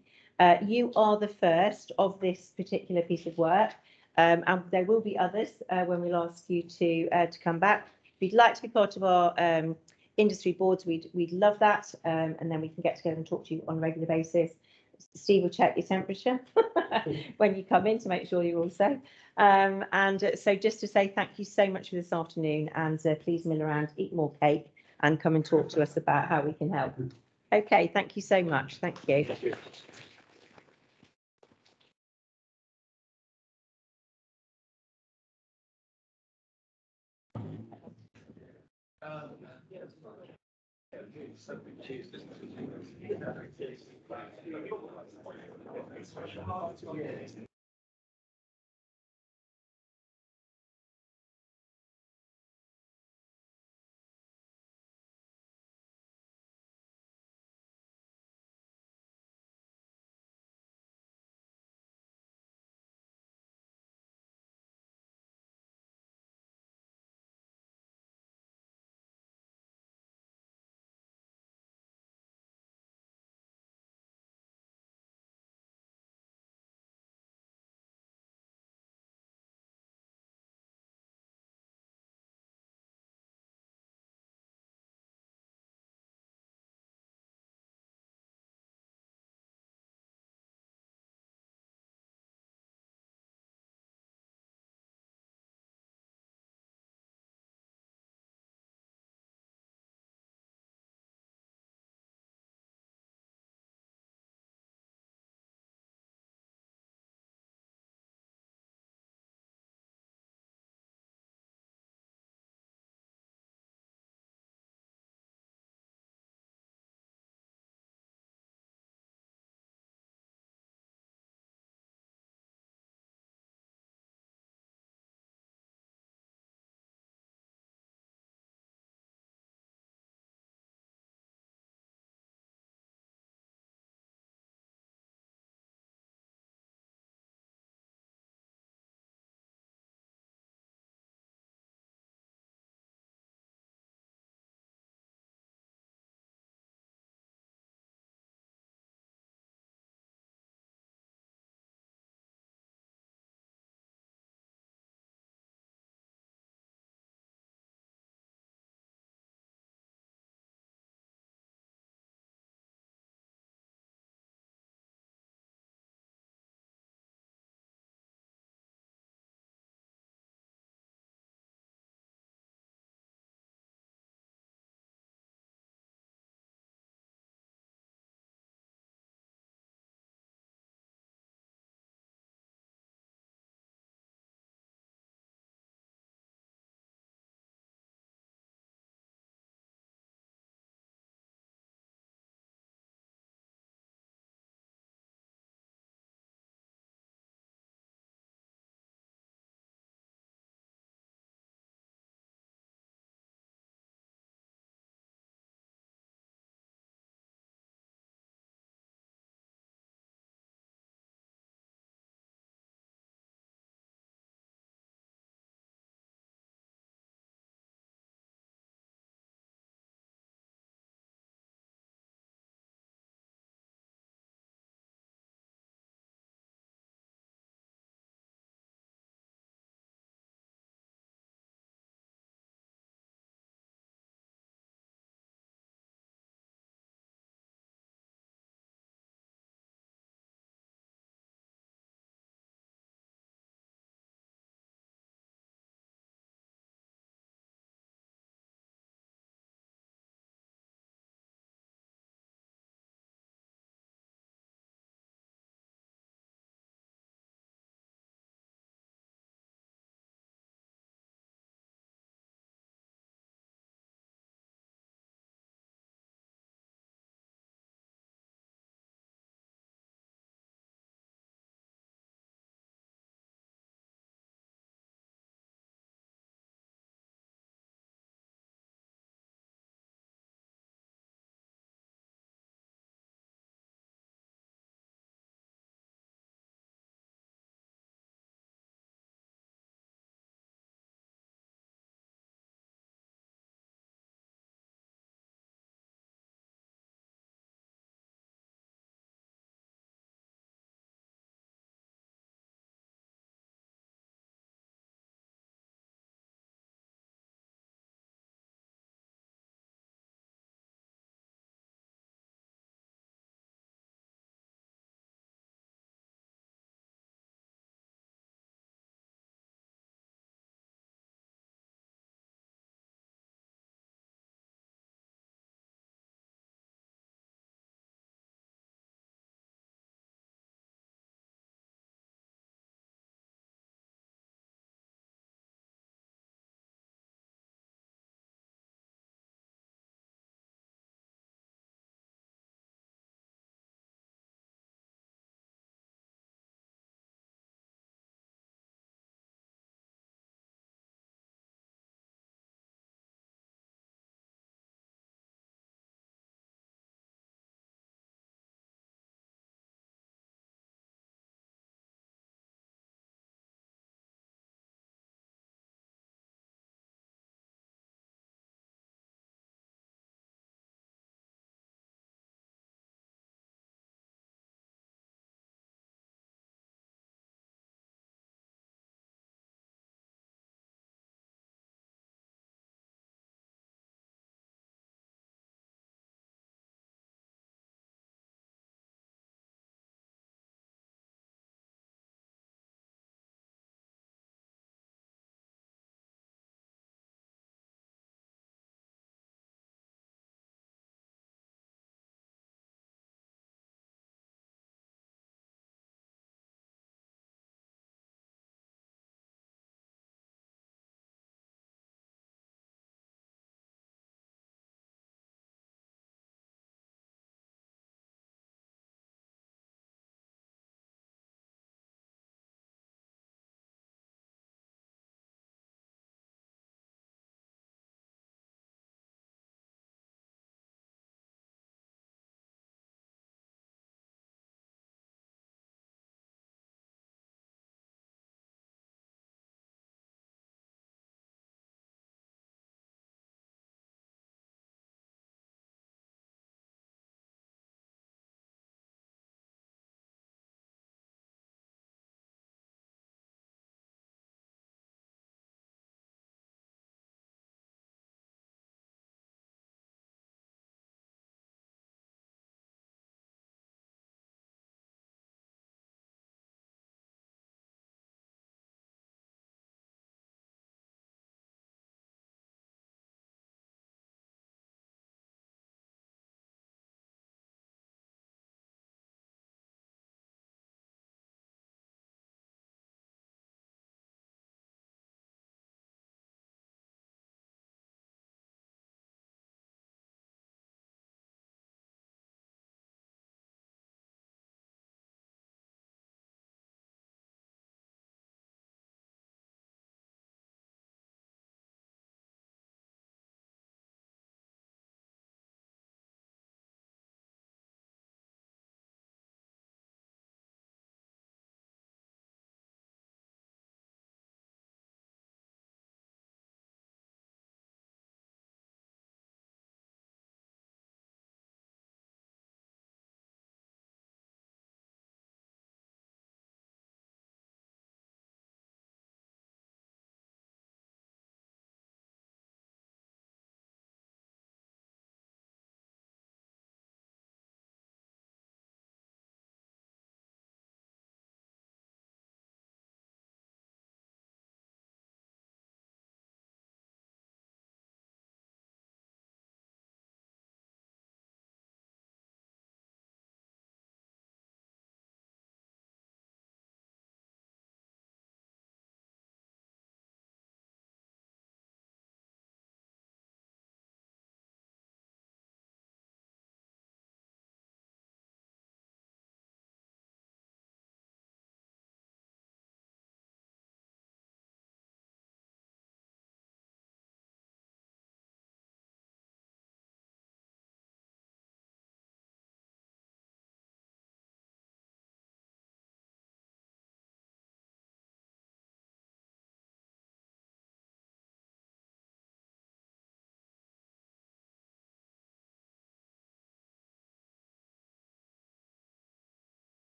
You are the first of this particular piece of work, and there will be others when we'll ask you to come back. If you'd like to be part of our industry boards, we'd love that, and then we can get together and talk to you on a regular basis. Steve will check your temperature when you come in to make sure you're all safe. So just to say thank you so much for this afternoon, and please mill around, eat more cake, and come and talk to us about how we can help. Okay, thank you so much. Thank you.